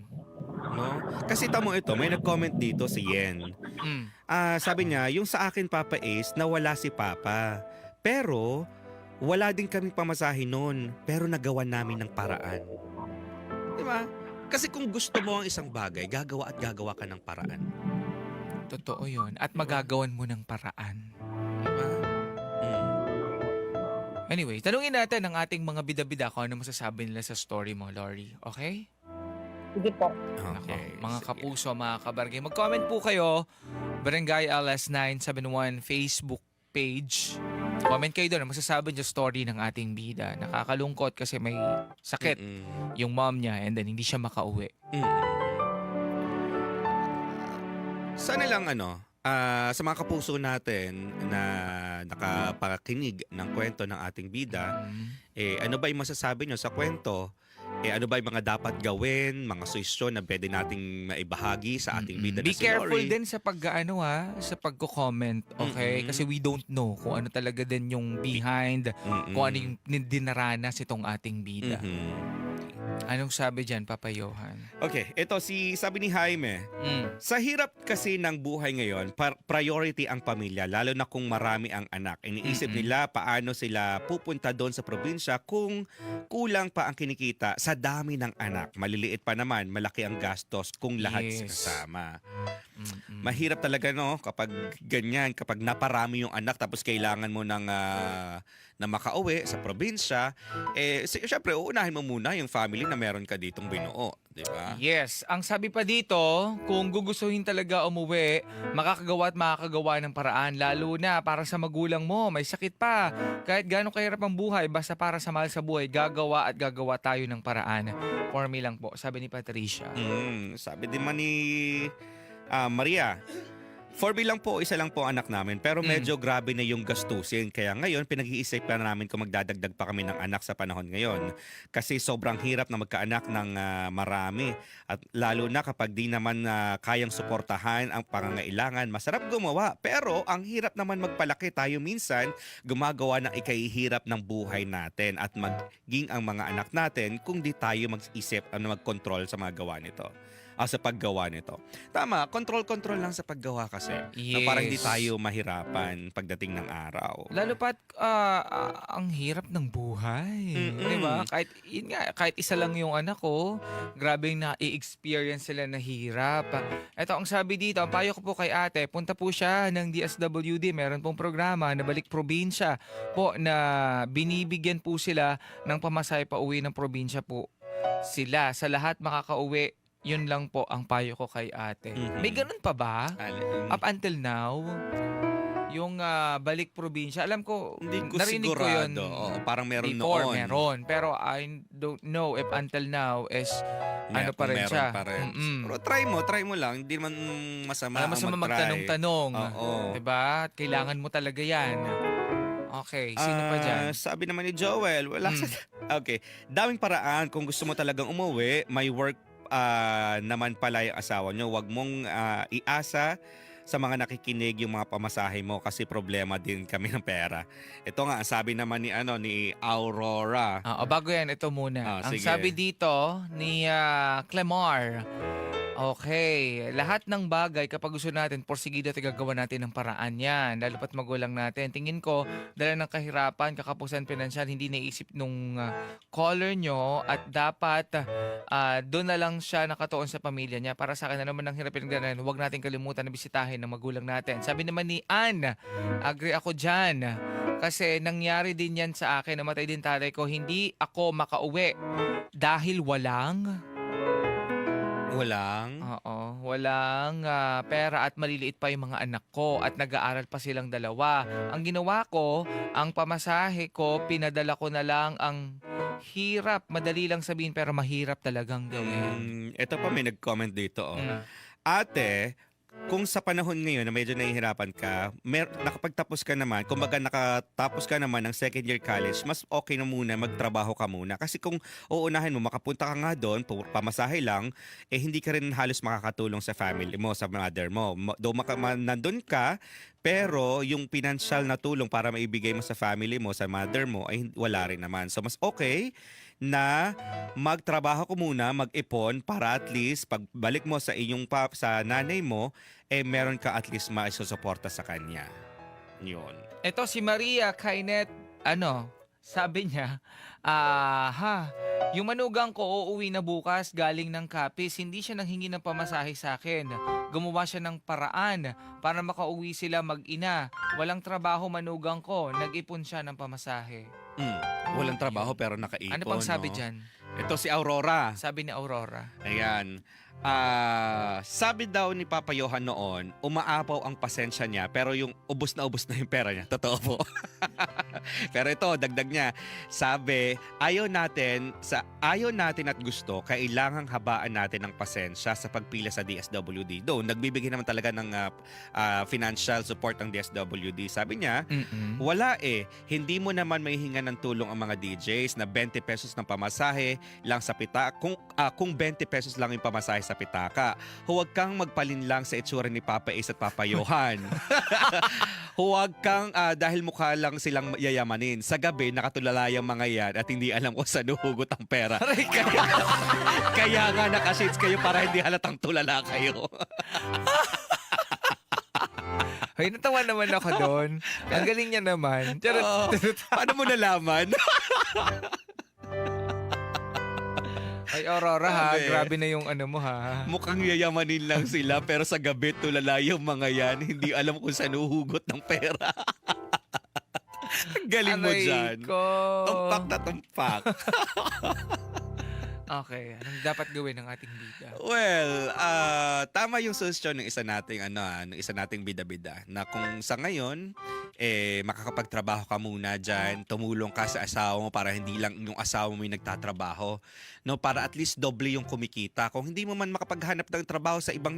No? Kasi tamo ito, may nag-comment dito si Yen. Sabi niya, yung sa akin, Papa Ace, nawala si Papa. Pero, wala din kaming pamasahe noon, pero nagawa namin ng paraan. Di ba? Kasi kung gusto mo ang isang bagay, gagawa at gagawa ka ng paraan. Totoo yun. At magagawan mo ng paraan. Di ba? Anyway, tanungin natin ang ating mga bida-bida kung ano masasabi nila sa story mo, Lori. Okay? Sige po. Nako, Okay, mga sige. kapuso, mga kabarangay, mag-comment po kayo. Barangay LS971 Facebook page. Comment kayo doon. Ang masasabi niyo story ng ating bida. Nakakalungkot kasi may sakit Mm-mm. yung mom niya and then hindi siya makauwi. Sana lang sa mga kapuso natin na nakapakinig ng kwento ng ating bida, ano ba yung masasabi nyo sa kwento? Ano ba yung mga dapat gawin, mga suhestyon na pwede nating maibahagi sa ating bida Be na si careful Lori? din sa sa pagko-comment, okay? Mm-mm. Kasi we don't know kung ano talaga din yung behind, Mm-mm. kung ano yung dinaranas itong ating bida. Mhm. Anong sabi dyan, Papa Johan? Okay, sabi ni Jaime, sa hirap kasi ng buhay ngayon, priority ang pamilya, lalo na kung marami ang anak. Iniisip nila paano sila pupunta doon sa probinsya kung kulang pa ang kinikita sa dami ng anak. Maliliit pa naman, malaki ang gastos kung lahat Yes. kasama. Mahirap talaga kapag ganyan, kapag naparami yung anak tapos kailangan mo na makauwi sa probinsya, syempre uunahin mo muna yung family na meron ka ditong binuo, di ba? Yes. Ang sabi pa dito, kung gugustuhin talaga umuwi, makakagawa at makakagawa ng paraan. Lalo na para sa magulang mo, may sakit pa. Kahit gano'ng kahirap ang buhay, basta para sa mahal sa buhay, gagawa at gagawa tayo ng paraan. For me lang po, sabi ni Patricia. Sabi din man ni Maria, for me lang po, isa lang po ang anak namin. Pero medyo grabe na yung gastusin. Kaya ngayon, pinag-iisip pa namin kung magdadagdag pa kami ng anak sa panahon ngayon. Kasi sobrang hirap na magkaanak ng marami. At lalo na kapag di naman kayang suportahan ang pangangailangan, masarap gumawa. Pero ang hirap naman magpalaki, tayo minsan gumagawa ng ikahihirap ng buhay natin at maging ang mga anak natin kung di tayo mag-isip mag-control sa mga gawa nito. Sa paggawa nito. Tama, control lang sa paggawa kasi. Na parang hindi Yes. tayo mahirapan pagdating ng araw. Lalo pat ang hirap ng buhay. Di ba? Kahit isa lang yung anak ko, grabe na i-experience sila na hirap. Ito ang sabi dito, ang payo ko po kay ate, punta po siya ng DSWD. Meron pong programa na balik probinsya po na binibigyan po sila ng pamasahe pa uwi ng probinsya po sila. Sa lahat makakauwi, yun lang po ang payo ko kay ate. May ganun pa ba? Up until now? Yung balik probinsya. Alam ko, Hindi ko narinig ko yun sigurado. Oo, parang meron before, noon. meron. Pero I don't know if until now is ano pa rin Meron siya. pa rin. Mm-mm. Pero try mo lang. Hindi naman masama Alam mo, ang mag-try. magtanong-tanong. Oo. Diba? Kailangan mo talaga yan. Okay, sino pa dyan? Sabi naman ni Joel, Okay, daming paraan kung gusto mo talagang umuwi, may work naman pala yung asawa nyo. Huwag mong iasa sa mga nakikinig yung mga pamasahe mo kasi problema din kami ng pera. Ito nga, sabi naman ni Aurora. Bago yan, ito muna. Ang sige. sabi dito ni Clemar, okay, lahat ng bagay kapag gusto natin, porsigido at gagawa natin ng paraan yan. Lalo pat magulang natin. Tingin ko, dala ng kahirapan, kakapusan pinansyal, hindi naisip nung caller nyo at dapat doon na lang siya nakatuon sa pamilya niya. Para sa akin na naman ang hirap pinagdanan, huwag natin kalimutan na bisitahin ng magulang natin. Sabi naman ni Ann, agree ako dyan. Kasi nangyari din yan sa akin, namatay din tatay ko, hindi ako makauwi dahil walang pera at maliliit pa yung mga anak ko at nag-aaral pa silang dalawa. Ang ginawa ko, ang pamasahe ko, pinadala ko na lang. Ang hirap, madali lang sabihin pero mahirap talagang gawin. Ito pa may nag-comment dito. Ate, kung sa panahon ngayon na medyo nahihirapan ka, nakapagtapos ka naman, kumbaga nakatapos ka naman ng second year college, mas okay na muna, magtrabaho ka muna. Kasi kung uunahin mo, makapunta ka nga doon, pamasahe lang, hindi ka rin halos makakatulong sa family mo, sa mother mo. Nandun ka, pero yung financial na tulong para maibigay mo sa family mo, sa mother mo, ay wala rin naman. So mas okay na magtrabaho ko muna, mag-ipon para at least pagbalik mo sa sa nanay mo, meron ka at least maisusuporta sa kanya. Yun. Ito si Maria Kainet, sabi niya, Yung manugang ko uuwi na bukas galing ng Capiz, hindi siya nanghingi ng pamasahe sa akin. Gumawa siya ng paraan para makauwi sila mag-ina. Walang trabaho manugang ko, nag-ipon siya ng pamasahe. Walang trabaho pero nakaipon. Ano pang sabi no? dyan? Ito si Aurora. Sabi ni Aurora. Ayan. Sabi daw ni Papa Johan noon, umaapaw ang pasensya niya pero yung ubos na yung pera niya. Totoo po. Pero ito, dagdag niya. Sabi, ayaw natin at gusto, kailangang habaan natin ng pasensya sa pagpila sa DSWD. Though, nagbibigay naman talaga ng financial support ang DSWD. Sabi niya, wala hindi mo naman mahihinga ng tulong ang mga DJs na 20 pesos ng pamasahe lang sa pitaka. Kung 20 pesos lang yung pamasahe sa pitaka, huwag kang magpalinlang sa itsura ni Papa Ace at Papa Johan. Huwag kang dahil mukha lang silang yayamanin. Sa gabi, nakatulala yung mga yan at hindi alam kung saan huhugot ang pera. Kaya nga nakashades kayo para hindi halatang tulala kayo. Ay, natawa naman ako doon. Ang galing niya naman. Paano mo nalaman? Ay, Aurora ha, Sabi. grabe na yung ano mo ha. Mukhang yayamanin lang sila pero sa gabi tulala yung mga yan. Hindi alam kung saan huhugot ng pera. Ang galing mo Aray dyan. ko. Tumpak na tumpak. Okay, anong dapat gawin ng ating bida? Well, tama yung suggestion ng isa nating bida-bida na kung sa ngayon makakapagtrabaho ka muna diyan, tumulong ka sa asawa mo para hindi lang yung asawa mo yung nagtatrabaho, no, para at least doble yung kumikita. Kung hindi mo man makapaghanap ng trabaho sa ibang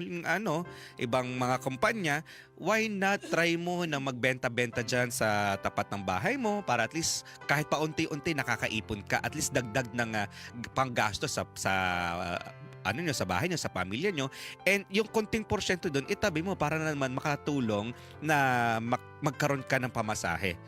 mga kumpanya, why not try mo na magbenta-benta diyan sa tapat ng bahay mo para at least kahit paunti-unti nakakaipon ka, at least dagdag ng panggasto sa sa bahay niyo, sa pamilya niyo, and yung konting porsyento doon itabi mo para naman makatulong na magkaroon ka ng pamasahe.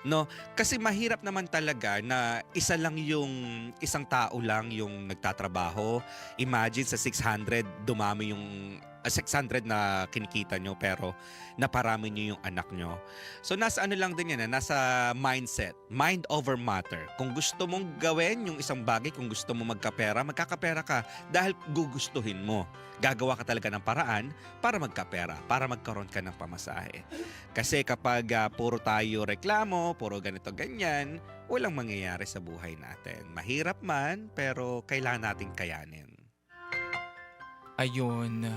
No, kasi mahirap naman talaga na isang tao lang yung nagtatrabaho. Imagine sa 600 dumami yung 600 na kinikita nyo pero naparami nyo yung anak nyo. So nasa lang din yan, nasa mindset, mind over matter. Kung gusto mong gawin yung isang bagay, kung gusto mong magkapera ka dahil gugustuhin mo. Gagawa ka talaga ng paraan para magkapera, para magkaroon ka ng pamasahe. Kasi kapag puro tayo reklamo, puro ganito ganyan, walang mangyayari sa buhay natin. Mahirap man, pero kailangan nating kayanin. Ayun.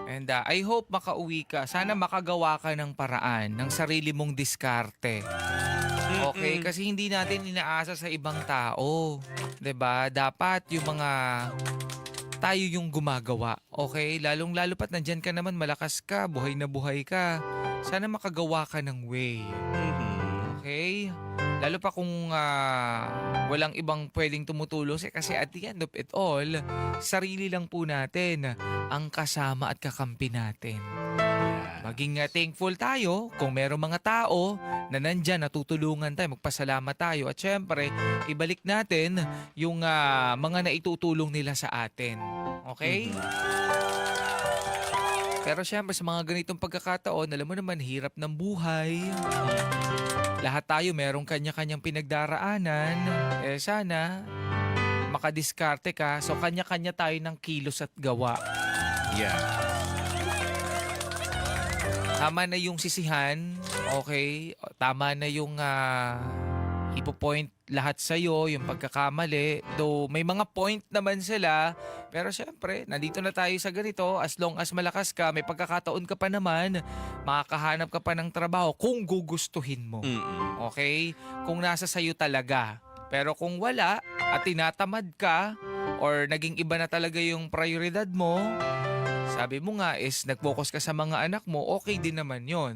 And I hope makauwi ka. Sana makagawa ka ng paraan, ng sarili mong diskarte. Okay? Kasi hindi natin inaasa sa ibang tao. 'Di ba? Dapat yung mga tayo yung gumagawa. Okay? Lalong-lalo pat nandyan ka naman, malakas ka, buhay na buhay ka. Sana makagawa ka ng way. Okay? Lalo pa kung walang ibang pwedeng tumutulong kasi at the end of it all, sarili lang po natin ang kasama at kakampi natin. Maging thankful tayo kung merong mga tao na nandyan, natutulungan tayo, magpasalamat tayo. At syempre, ibalik natin yung mga naitutulong nila sa atin. Okay? Pero syempre, sa mga ganitong pagkakataon, alam mo naman, hirap ng buhay. Lahat tayo merong kanya-kanyang pinagdaraanan. Sana makadiskarte ka. So kanya-kanya tayo ng kilos at gawa. Yeah. Tama na yung sisihan. Okay? Tama na yung ipo-point lahat sa'yo, yung pagkakamali. Though may mga point naman sila. Pero syempre, nandito na tayo sa ganito. As long as malakas ka, may pagkakataon ka pa naman, makakahanap ka pa ng trabaho kung gugustuhin mo. Okay? Kung nasa sayo talaga. Pero kung wala at tinatamad ka or naging iba na talaga yung prioridad mo, sabi mo nga is nag-focus ka sa mga anak mo, okay din naman yon.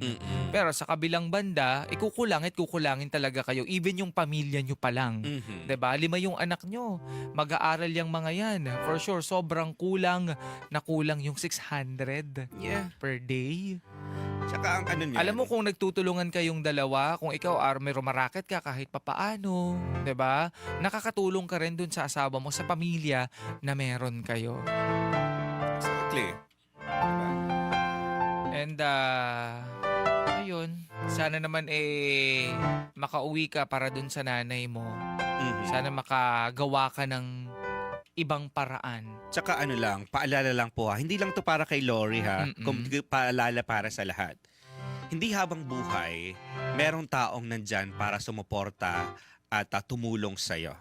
Pero sa kabilang banda, kukulangin talaga kayo. Even yung pamilya nyo pa lang. 'Di ba? 5 yung anak nyo. Mag-aaral yung mga yan. For sure, sobrang kulang yung 600 per day. Tsaka ang niyan. Alam mo kung nagtutulungan kayong dalawa, kung ikaw may rumaraket ka kahit papaano, 'di ba? Nakakatulong ka rin dun sa asawa mo, sa pamilya na meron kayo. Exactly. And ayun, sana naman makauwi ka para dun sa nanay mo. Sana makagawa ka ng ibang paraan. Tsaka ano lang, paalala lang po ha, hindi lang to para kay Lori ha, paalala para sa lahat. Hindi habang buhay, merong taong nandyan para sumuporta at tumulong sa'yo.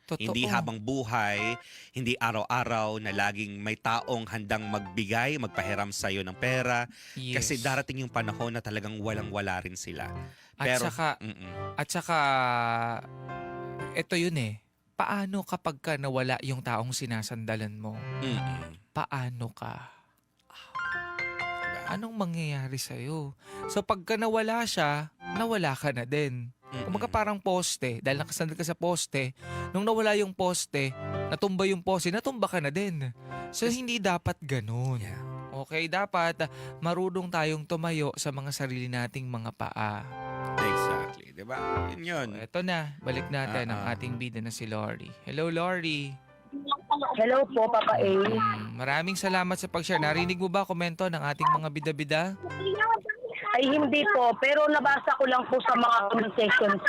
Totoo. Hindi habang buhay, hindi araw-araw na laging may taong handang magbigay, magpahiram sa'yo ng pera. Yes. Kasi darating yung panahon na talagang walang-wala rin sila. At saka, mm-mm. ito yun eh. Paano kapag ka nawala yung taong sinasandalan mo? Mm-mm. Paano ka? Diba? Anong mangyayari sa'yo? So pagka nawala siya, nawala ka na din. Mm-mm. Kumbaga parang poste, dahil nakasandal ka sa poste, nung nawala yung poste, natumba yung poste, natumba ka na din. So hindi dapat ganun. Yeah. Okay, dapat marunong tayong tumayo sa mga sarili nating mga paa. Exactly. Diba? Yun. Eto na, balik natin ang ating bida na si Lori. Hello, Lori. Hello po, Papa A. Maraming salamat sa pag-share. Narinig mo ba komento ng ating mga bida-bida? Ay, hindi po. Pero nabasa ko lang po sa mga comment sections.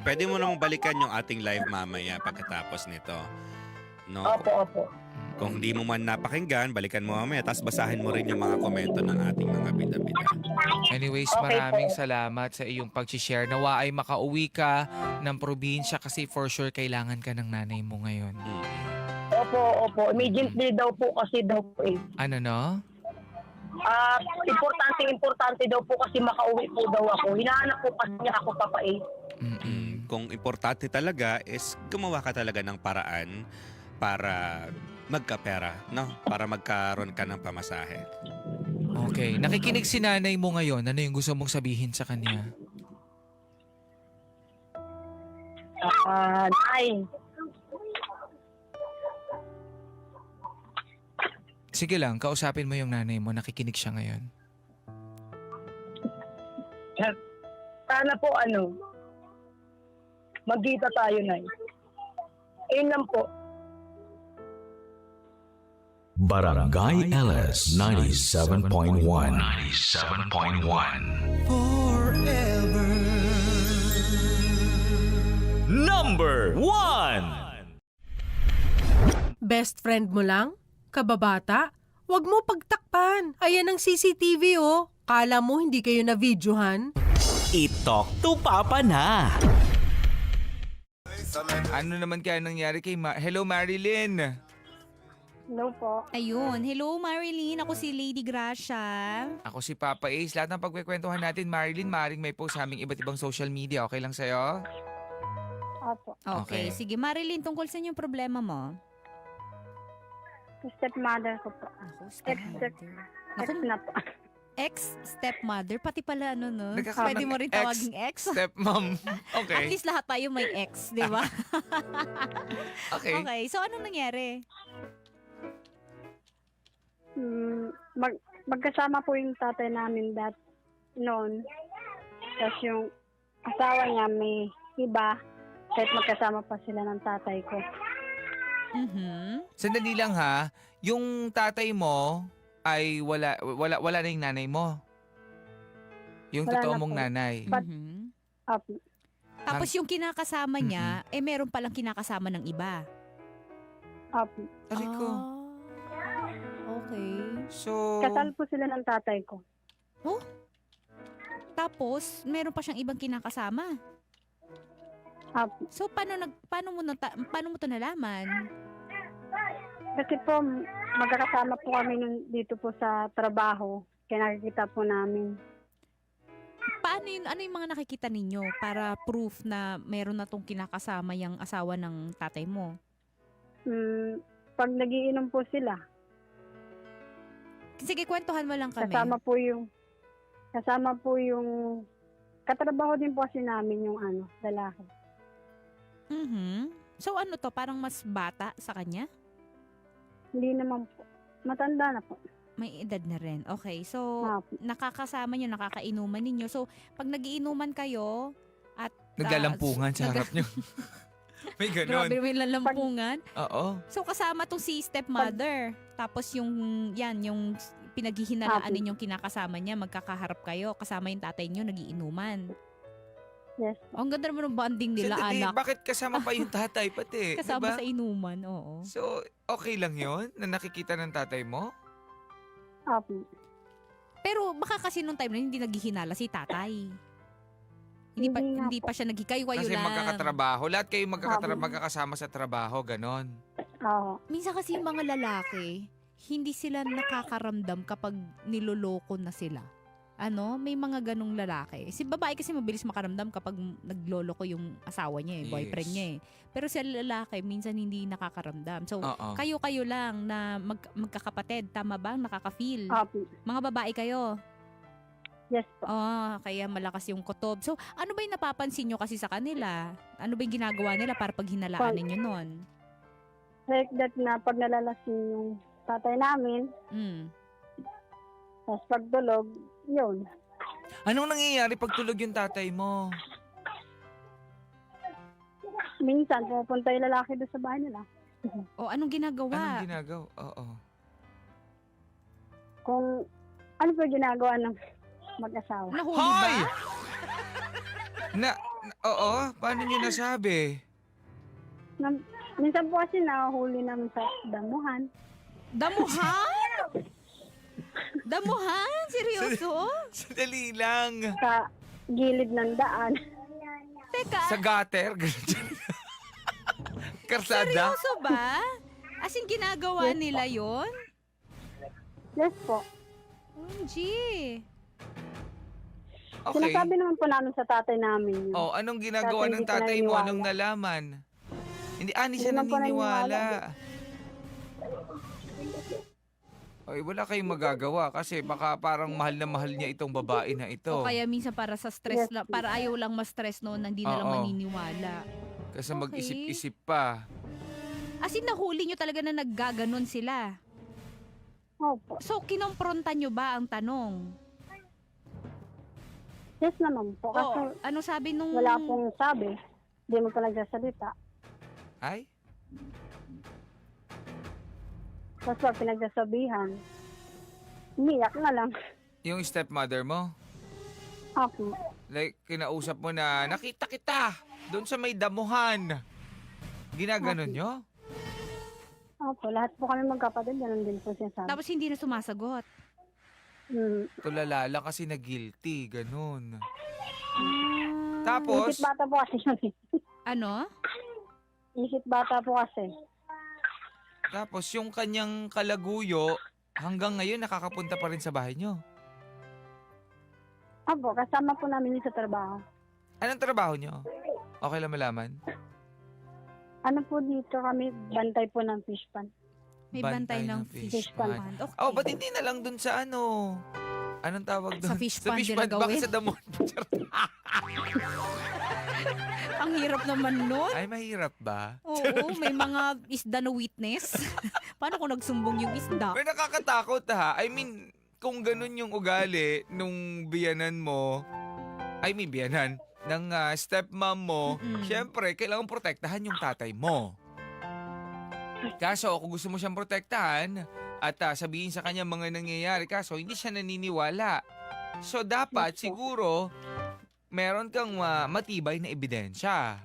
Pwede mo namang balikan yung ating live mamaya pagkatapos nito. No? Opo. Kung hindi mo man napakinggan, balikan mo mamaya. Tapos basahin mo rin yung mga komento ng ating mga bida-bida. Anyways, Okay maraming po. salamat sa iyong pag-share. Nawa ay makauwi ka ng probinsya kasi for sure kailangan ka ng nanay mo ngayon. Opo. Immediately daw po kasi daw po eh. Ano no? Importante daw po kasi makauwi po daw ako. Hinahanap po kasi niya ako, Papa A. Kung importante talaga is gumawa ka talaga ng paraan para magkapera, no? Para magkaroon ka ng pamasahe. Okay. Nakikinig si nanay mo ngayon. Ano yung gusto mong sabihin sa kanya? Ay, Sige lang, kausapin mo yung nanay mo. Nakikinig siya ngayon. sana po magkita tayo na. Ayun lang po. Barangay LS 97.1 Number 1. Best friend mo lang? Kababata? Huwag mo pagtakpan. Ayan ang CCTV oh. Kala mo hindi kayo na-videohan? I-talk to Papa na. Ano naman kaya nangyari kay Hello, Marilyn! Hello po. Ayun. Hello, Marilyn. Ako si Lady Gracia. Ako si Papa Ace. Lahat ng pagkwekwentuhan natin, Marilyn, maaaring may post sa aming iba't ibang social media. Okay lang sa'yo? Opo. Okay. Okay. Sige, Marilyn, tungkol sa yung problema mo. Stepmother ko po. Ako, Ex-step. Naku, na po. ex-stepmother. Pati pala, no? Nagkakaroon Pwede ng mo rin tawaging ex. Stepmom. At Okay. least lahat tayo may ex, di ba? Okay. Okay. So, anong nangyari? Magkasama po yung tatay namin noon. Tapos yung asawa niya may iba. Kahit magkasama pa sila ng tatay ko. Sandali lang ha. Yung tatay mo ay wala na yung nanay mo. Yung Wala totoo na mong po. nanay. Opo. Tapos yung kinakasama niya, meron palang kinakasama ng iba. Opo. Aray ko. Okay. So, Kasal po sila ng tatay ko. Tapos, meron pa siyang ibang kinakasama. Opo. So, paano mo to nalaman? Kasi po, magkakasama po kami dito po sa trabaho. Kaya nakikita po namin. Ano yung mga nakikita ninyo para proof na meron na tong kinakasama yung asawa ng tatay mo? Pag nagiinom po sila, Sige, kwentuhan mo lang kami. kasama po yung katrabaho din po kasi namin yung lalaki. So ano to, parang mas bata sa kanya? Hindi naman po. Matanda na po. May edad na rin. Okay, so Opo. nakakasama nyo, nakakainuman ninyo. So pag nagiinuman kayo at naglalampungan sa harap niyo. May ganon. grabe, may lalampungan. Oo. So kasama tong si stepmother. Tapos yung pinaghihinalaan Opo. ninyong kinakasama niya, magkakaharap kayo. Kasama yung tatay nyo, nagiinuman. Yes po. Ang ganda naman ng bonding nila, Sandali, anak. bakit kasama pa yung tatay pati? Kasama diba? sa inuman, oo. So, okay lang yon na nakikita ng tatay mo? Opo. Pero baka kasi nung time na yun, hindi naghihinala si tatay. Hindi nga Hindi pa siya nagkikayo Kasi lang. magkakatrabaho. Lahat kayo Opo. magkakasama sa trabaho, ganon. Oo. Minsan kasi yung mga lalaki, hindi sila nakakaramdam kapag niloloko na sila. May mga ganong lalaki. Si babae kasi mabilis makaramdam kapag nagloloko yung asawa niya, Yes. boyfriend niya. Pero si lalaki, minsan hindi nakakaramdam. So, Oo. kayo lang na magkakapatid, tama ba? Nakaka-feel. Opo. Mga babae kayo. Yes po. Kaya malakas yung kutob. So, ano ba yung napapansin nyo kasi sa kanila? Ano ba yung ginagawa nila para pag hinalaan ninyo nun? Like that na pag nalalasing yung tatay namin, Mm. tapos pagtulog, yun. Anong nangyayari pag tulog yung tatay mo? Minsan, pupunta yung lalaki doon sa bahay nila. O, anong ginagawa? Anong ginagawa? Oo. Kung ano po ginagawa ng mag-asawa. Nahuli ba? Hoy! Oo, paano nyo nasabi? Minsan po kasi nahuli namin sa damuhan. Damuhan? Damuhan? Seryoso? Sandali lang. Sa gilid ng daan. Teka, Sa gutter? Ganun. Karsada? seryoso ba? As in, ginagawa nila yon? Yes po. OMG. Okay. Sinasabi naman po namin sa tatay namin yun. Oh, anong ginagawa Tatay, ng hindi ko tatay mo naniniwala. nung nalaman? Hindi siya Hindi man po naniniwala. naniniwala. Oy, wala kayong magagawa kasi baka parang mahal na mahal niya itong babae na ito. O kaya minsan para sa stress Yes. lang, para ayaw lang ma-stress noon, hindi na lang Oo. maniniwala. Kasi Okay. mag-isip-isip pa. As in, nahuli nyo talaga na naggaganon sila. Opo. So, kinompronta nyo ba ang tanong? Yes naman po. Kasi O, ano sabi nung... wala pong sabi. Hindi mo pa nagsasalita. Ay? Tapos pag pinagsasabihan, umiyak na lang. Yung stepmother mo? Opo. Like, kinausap mo na, nakita kita doon sa may damuhan. Ginaganon nyo? Opo. Lahat po kami magkapatid. Ganun din po siya sabi. Tapos hindi na sumasagot. Tulalala kasi na guilty, ganun. Ah, Tapos, Isip bata po kasi yun. ano? Isip bata po kasi. tapos yung kanyang kalaguyo, hanggang ngayon nakakapunta pa rin sa bahay nyo. Opo. Kasama po namin yun sa trabaho. Anong trabaho nyo? Okay lang malaman? Ano po dito kami, bantay po ng fish pan. May Bantay bantay, ng ng fish fish pond. pond. Okay. Oh, ba't hindi na lang dun sa ano? Anong tawag doon? Sa fish pond nila Bakit gawin? sa damon? Ang hirap naman nun. Ay, mahirap ba? Oo, may mga isda na witness. Paano kung nagsumbong yung isda? Pero nakakatakot ha. I mean, kung ganun yung ugali nung biyanan mo, biyanan, ng stepmom mo, Mm-mm. syempre, kailangan protektahan yung tatay mo. Kaso, kung gusto mo siyang protektahan, at sabihin sa kanya mga nangyayari, kaso hindi siya naniniwala. So, dapat siguro, meron kang matibay na ebidensya.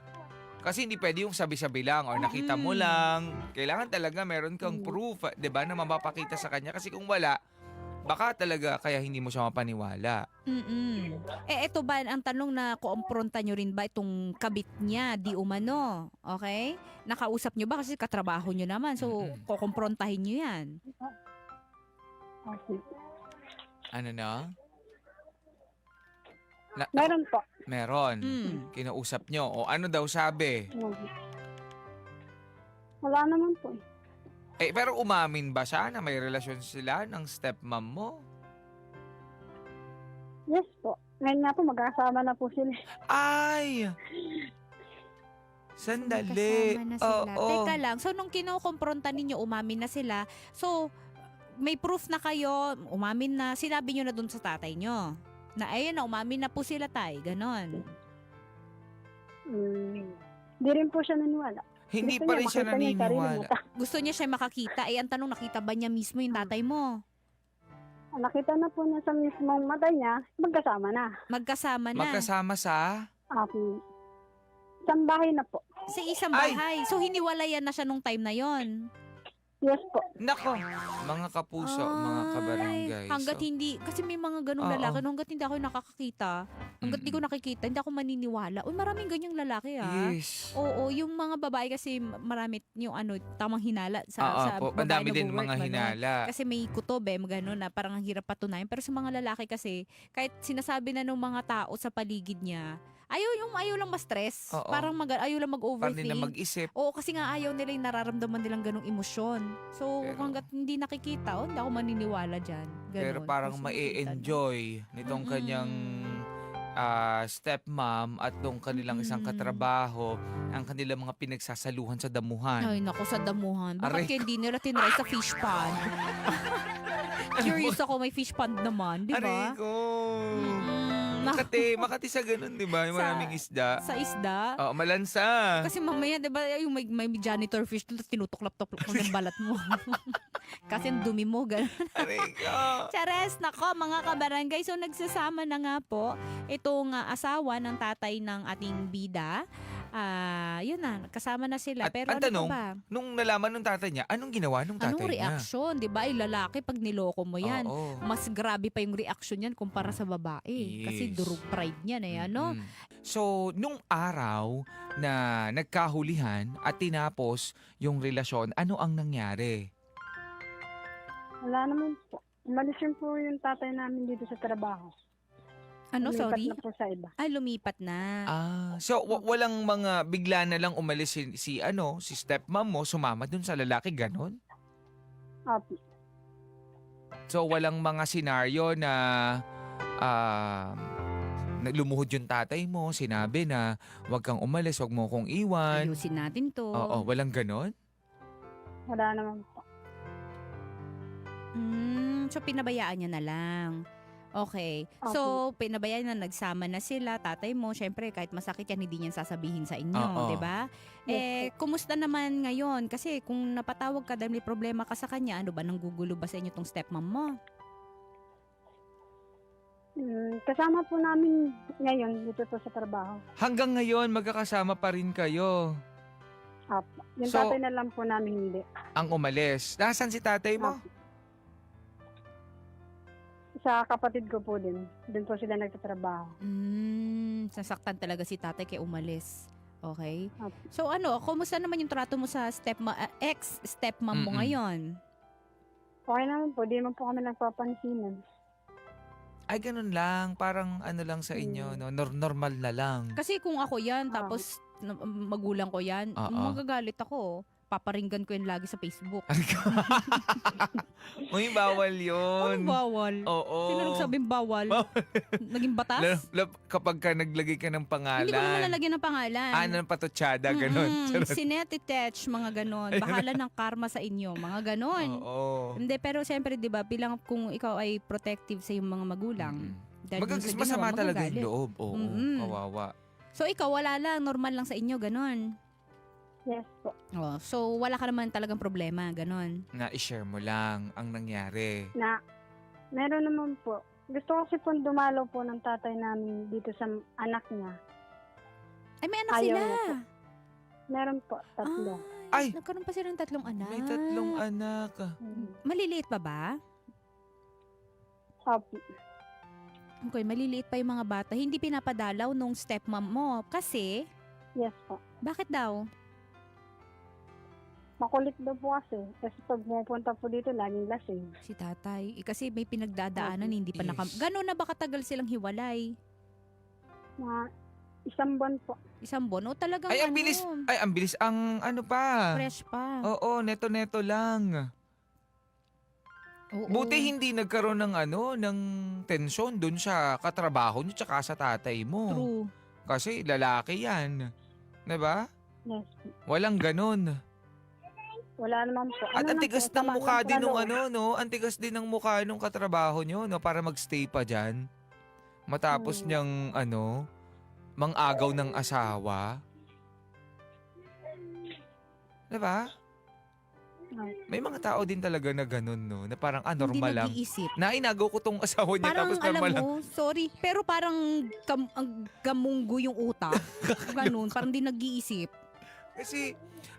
Kasi hindi pwede yung sabi-sabi lang or nakita mo lang. Kailangan talaga meron kang proof, 'di ba, na mapapakita sa kanya. Kasi kung wala, baka talaga kaya hindi mo siya mapaniwala. Mm-mm. Eto ba ang tanong na kuompronta nyo rin ba itong kabit niya, di umano? Okay? Nakausap nyo ba? Kasi katrabaho nyo naman. So, Mm-mm. kukomprontahin nyo yan. Okay. Ano na? Meron po. Meron. Mm. Kinausap nyo. O ano daw sabi? Wala naman po. Pero umamin ba siya na may relasyon sila ng stepmom mo? Yes po. Ngayon nga po, magkasama na po sila. Ay! Sandali. Magkasama na sila. Oo. Teka lang. So, nung kinukompronta ninyo, umamin na sila. So, may proof na kayo, umamin na, sinabi nyo na dun sa tatay nyo. Na ayun na, umamin na po sila tay. Ganon. Hindi rin po siya naniwala. Hindi Gusto pa niya rin siya makita niya yung sarili naniniwala. niya. Gusto niya siya makakita. Ang tanong, nakita ba niya mismo yung tatay mo? Nakita na po niya sa mismong mata niya, magkasama na. Magkasama na. Magkasama sa... Isang bahay na po. Sa isang Ay! bahay. So, hiniwalayan na siya nung time na yon. Yes po. Nako, mga kapuso, mga kabarangay. Hanggat So, hindi, kasi may mga ganung Oo. lalaki, hanggat hindi ako nakakakita, hanggat hindi ko nakikita, hindi ako maniniwala. Uy, maraming ganyang lalaki yes. Oo, yung mga babae kasi marami yung tamang hinala sa Po, babae ang dami na din wo-work, mga ganun. hinala. Kasi may kutob gano'n na parang ang hirap patunayan. Pero sa mga lalaki kasi, kahit sinasabi na ng mga tao sa paligid niya, ayaw lang ma-stress. Oo. Parang ayaw lang Para nila mag-overthink. mag-isip. Oo, kasi nga ayaw nila yung nararamdaman nilang ganong emosyon. So, Pero- hanggat hindi nakikita, hindi ako maniniwala dyan. Ganon. Pero parang Kasi nakikita na. ma-enjoy nitong Mm-mm. kanyang stepmom at nung kanilang isang Mm-mm. katrabaho, ang kanilang mga pinagsasaluhan sa damuhan. Ay, naku, sa damuhan. Aray Bakit kaya hindi nila tinry sa fish pond? Curious ako, may fish pond naman, di Aray ba? ko! Mm-mm. Makati sa ganun, di ba? Yung Sa- maraming isda. Sa isda. Oo, malansa. Kasi mamaya, di ba, yung may janitor fish doon, tapos tinutuklap-tuklap mo ng balat mo. Kasi ang dumi mo, gano'n. Aray ko! Chares, nako mga kabarangay. So nagsasama na nga po itong asawa ng tatay ng ating bida. Yun na, kasama na sila. At Pero ang ano tanong, pa ba? nung nalaman ng tatay niya, anong ginawa ng tatay Anong niya? reaksyon? Di ba? Ay, lalaki pag niloko mo yan. Oo. Mas grabe pa yung reaksyon yan kumpara sa babae. Kasi Yes. durug pride niyan ano? Mm. So, nung araw na nagkahulihan at tinapos yung relasyon, ano ang nangyari? Wala naman po. Umalis yun po yung tatay namin dito sa trabaho. Ano, Lumipat sorry? na po sa iba. Lumipat na. So walang mga bigla na lang umalis si stepmom mo, sumama dun sa lalaki, ganon? Opo. So walang mga senaryo na lumuhod yung tatay mo, sinabi na wag kang umalis, wag mo kong iwan. Ayusin natin to. Oo, walang ganon? Wala naman po. So pinabayaan niya na lang. Okay. So, pinabayaan na, nagsama na sila, tatay mo, syempre kahit masakit yan, hindi niyan sasabihin sa inyo, Oo. 'di ba? Kumusta naman ngayon? Kasi kung napatawag ka dahil may problema ka sa kanya, ano ba, nanggugulo ba sa inyo tong stepmom mo? Kasama po namin ngayon dito po sa trabaho. Hanggang ngayon, magkakasama pa rin kayo. Opo. Yung So- tatay na lang po namin hindi. Ang umalis. Nasaan si tatay mo? Sa kapatid ko po din. Doon po sila nagtatrabaho. Sasaktan talaga si tatay kaya umalis. Okay? Opo. So kumusta naman yung trato mo sa ex-stepmom mo Mm-mm. ngayon? Okay naman po. Di naman po kami nagpapansinan. Ay, ganun lang. Parang ano lang sa inyo, no? Normal na lang. Kasi kung ako yan, tapos magulang ko yan, Oo. magagalit ako. Paparinggan ko yan lagi sa Facebook. Uy, bawal yun. Anong bawal? Oo. Sino nagsabing bawal? Naging batas? Kapag ka naglagay ka ng pangalan. Hindi ko naman lalagyan ng pangalan. Ng patutsada, ganun. Charot. Sinetitech, mga ganon. Bahala ng karma sa inyo, mga ganon. Oo. Hindi, pero siyempre, di ba, bilang kung ikaw ay protective sa iyong mga magulang, dahil dun sa Masama ginawa, talaga magagalit. yung loob. Oo, Mm-mm. kawawa. So, ikaw, wala lang, normal lang sa inyo, ganon. Yes po. So, wala ka naman talagang problema, ganon. Na i-share mo lang ang nangyari. Na, meron naman po. Gusto kasi po dumalaw po ng tatay namin dito sa anak niya. Ay, may anak Ayaw sila. niya po. Meron po, tatlo. Ay! Nagkaroon pa silang 3 anak. May 3 anak. Maliliit pa ba? Opo. Okay, maliliit pa yung mga bata. Hindi pinapadalaw nung stepmom mo. Kasi, Yes po. bakit daw? Makulit daw po kasi. Kasi pag pumunta po dito, laging lasing. Si tatay. Kasi may pinagdadaanan, Okay. hindi pa Yes. Gano'n na ba katagal silang hiwalay? Mga 1 buwan po. 1 buwan? O talagang Ay, ang bilis. Ay, ang bilis. Ang ano pa. fresh pa. Oo, neto-neto lang. Oo. Buti hindi nagkaroon ng tensyon dun sa katrabaho niyo tsaka sa tatay mo. True. Kasi lalaki yan. 'Di ba? Yes. Walang ganun. Wala naman po. At ang lang tigas po, ng sama mukha lang din nung loob. no? Ang tigas din ng mukha nung katrabaho niyo, no? Para magstay pa dyan. Matapos niyang, mang-agaw ng asawa. 'Di ba? May mga tao din talaga na ganun, no? Na parang, Hindi normal lang. nag-iisip. Nainagaw ko tong asawa niya, Parang tapos alam normal lang. mo, sorry, pero parang ang gamunggo yung utak. Ganun, parang di nag-iisip. Kasi,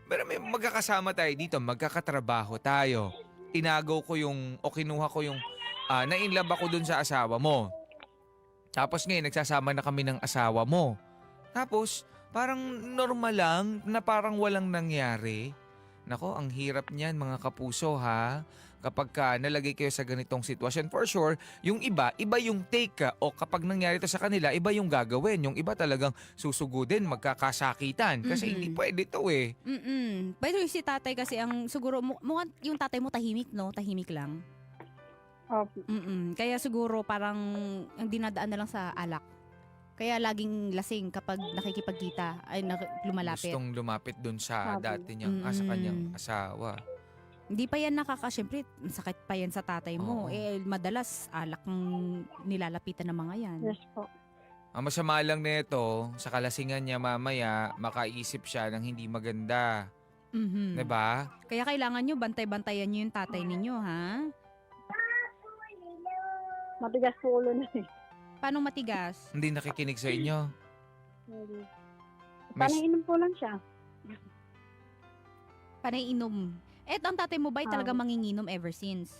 pero may magkakasama tayo dito, magkakatrabaho tayo. Inagaw ko o kinuha ko yung, na-inlove ako dun sa asawa mo. Tapos ngayon, nagsasama na kami ng asawa mo. Tapos, parang normal lang na parang walang nangyari. Nako, ang hirap niyan mga kapuso ha. Kapag nalagay kayo sa ganitong sitwasyon, for sure, yung iba yung take ka. O kapag nangyari to sa kanila, iba yung gagawin. Yung iba talagang susugudin, magkakasakitan. Kasi hindi pwede to eh. Pero yung si tatay kasi ang siguro, mukhang yung tatay mo tahimik, no? Tahimik lang. Opo. Kaya siguro parang ang dinadaan na lang sa alak. Kaya laging lasing kapag nakikipagkita ay lumalapit. Gustong lumapit dun sa Sabi. dati niyang, sa kanyang asawa. Hindi pa yan syempre, sakit pa yan sa tatay mo. Oo. Madalas alak ang nilalapitan ng mga yan. Yes po. Ang masama lang nito, sa kalasingan niya mamaya, makaisip siya ng hindi maganda. Mhm. Diba? Kaya kailangan nyo bantay-bantayan nyo yung tatay ninyo, ha? Matigas po ulo na eh. Paano matigas? Hindi nakikinig sa inyo. Hindi. May- Panainom po lang siya. Panay inom. Ang tatay mo ba ay talaga manginginom ever since?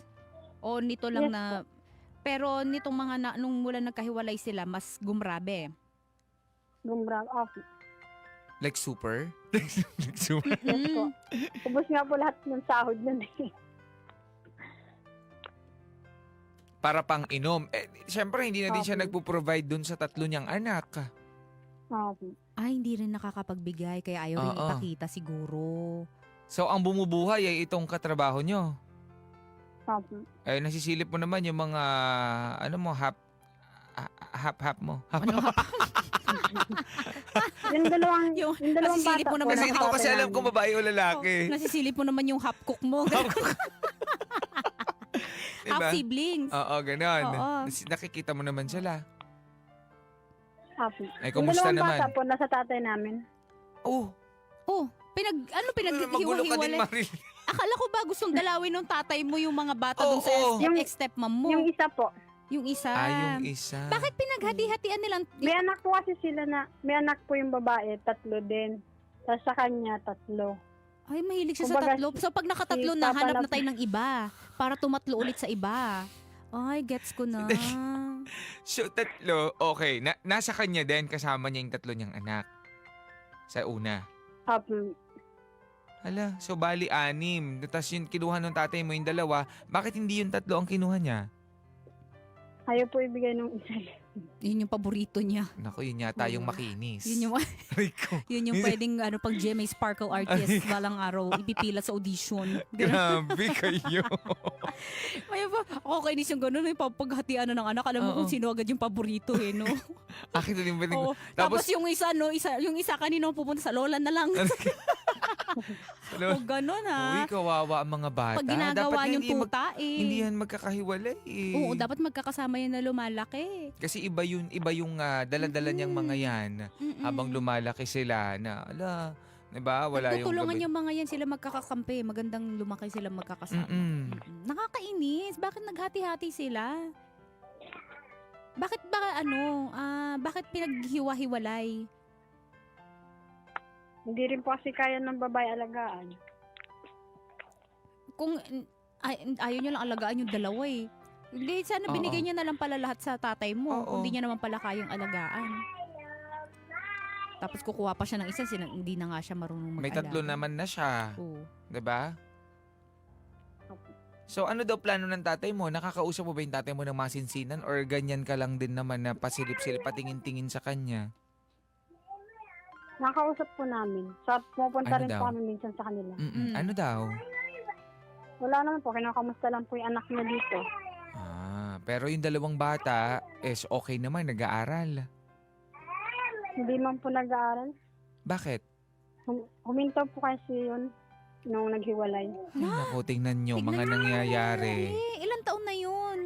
O nito lang Yes na... Pero nitong nung mula nagkahiwalay sila, mas gumrabe. Gumbrag off. Like super? Like super? Yes po. Ubus nga po lahat ng sahod nun eh. Para pang inom. Siyempre, hindi na din siya Okay. nagpo-provide dun sa 3 niyang anak. Opo. Ay, hindi rin nakakapagbigay. Kaya ayaw rin Oo. ipakita siguro. So, ang bumubuhay ay itong katrabaho nyo. Opo. Nasisilip mo naman yung mga, hap mo. Yung dalawang, Yung yung dalawang nasisilip bata mo naman po. Kasi ng hindi ko hap. kasi alam kung babae o lalaki. Nasisilip mo naman yung half cook mo. Diba? Half siblings. Oo, ganon. Oo. Nakikita mo naman sila. Opo. Ay, Yung kumusta dalawang naman? bata po, nasa tatay namin. Oh, magulo ka din, pinaghiwa-hiwalay? Maril. Akala ko ba gustong dalawin ng tatay mo yung mga bata dun sa Oo. Yung- ex-stepmom mo? Yung isa po. Yung isa. Yung isa. Bakit pinaghati-hatian nilang... May anak po kasi sila na, may anak po yung babae, 3 din. Tapos sa kanya, 3. Ay, mahilig siya sa Kumbaga, tatlo. So pag nakatatlo si na, Papa hanap na na- tayo ng iba. Para tumatlo ulit sa iba. Ay, gets ko na. So, 3. Okay. Nasa kanya din, kasama niya yung 3 niyang anak. Sa una. Opo. Hala, so bali 6. Tapos yung kinuha ng tatay mo yung 2. Bakit hindi yung 3 ang kinuha niya? Ayaw po ibigay nung isa. Yun yung paborito niya. Naku, yun yata yung makinis. Yun yung, Rico. yun yung pwedeng pag GMA Sparkle Artist balang araw, ipipila sa audition. Grabe kayo. May ba? Ako kainis yung gano'n, yung paghatian na ng anak. Alam mo Oo. kung sino agad yung paborito eh, no? Akin na din ba? Oo. Tapos yung isa, no? Yung isa kanino pupunta sa lola na lang. O gano'n ha. Uy, kawawa ang mga bata. Pag ginagawa Dapat yung tuta eh. Hindi yan magkakahiwalay eh. Oo, dapat magkakasama yan na lumalaki. Kasi iba yung dala-dala niyang mga yan habang lumalaki sila na, diba? Wala yung Tutulungan gabi. yung mga yan sila magkakakampi. Magandang lumaki sila magkakasama. Nakakainis. Bakit naghati-hati sila? Bakit pinaghiwa-hiwalay? Hindi rin po kasi kaya ng babae alagaan. Kung ayaw niya lang alagaan yung 2 eh. Hindi, sana Oo. binigay niya na lang pala lahat sa tatay mo. Oo. Kung hindi niya naman pala kayang alagaan. Tapos kukuha pa siya ng isa, hindi na nga siya marunong mag-alaga. May 3 naman na siya. Oo. Diba? So ano daw plano ng tatay mo? Nakakausap mo ba yung tatay mo ng masinsinan or ganyan ka lang din naman na pasilip-silip, patingin-tingin sa kanya? Nakausap po namin. Pupunta Ano rin daw? po kami minsan sa kanila. Ano daw? Wala naman po, kinakamusta lang po yung anak niya dito. Pero yung 2 bata is okay naman, nag-aaral. Hindi man po nag-aaral. Bakit? Huminto po kasi yun nung naghiwalay. Ay, naku, tingnan nyo, mga nangyayari. Ilang taon na yun?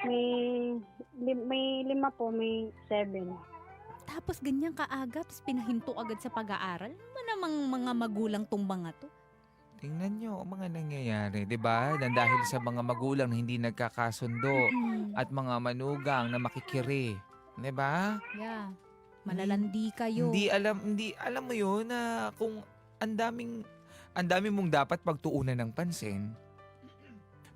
May 5 po, may 7. Tapos ganyan kaaga, tapos pinahinto agad sa pag-aaral. Ano ba namang mga magulang tong mga to? Tingnan nyo ang mga nangyayari, di ba? Dahil sa mga magulang na hindi nagkakasundo at mga manugang na makikiri. Di ba? Yeah. Malalandi kayo. Hindi alam mo yun na kung ang daming mong dapat pagtuunan ng pansin,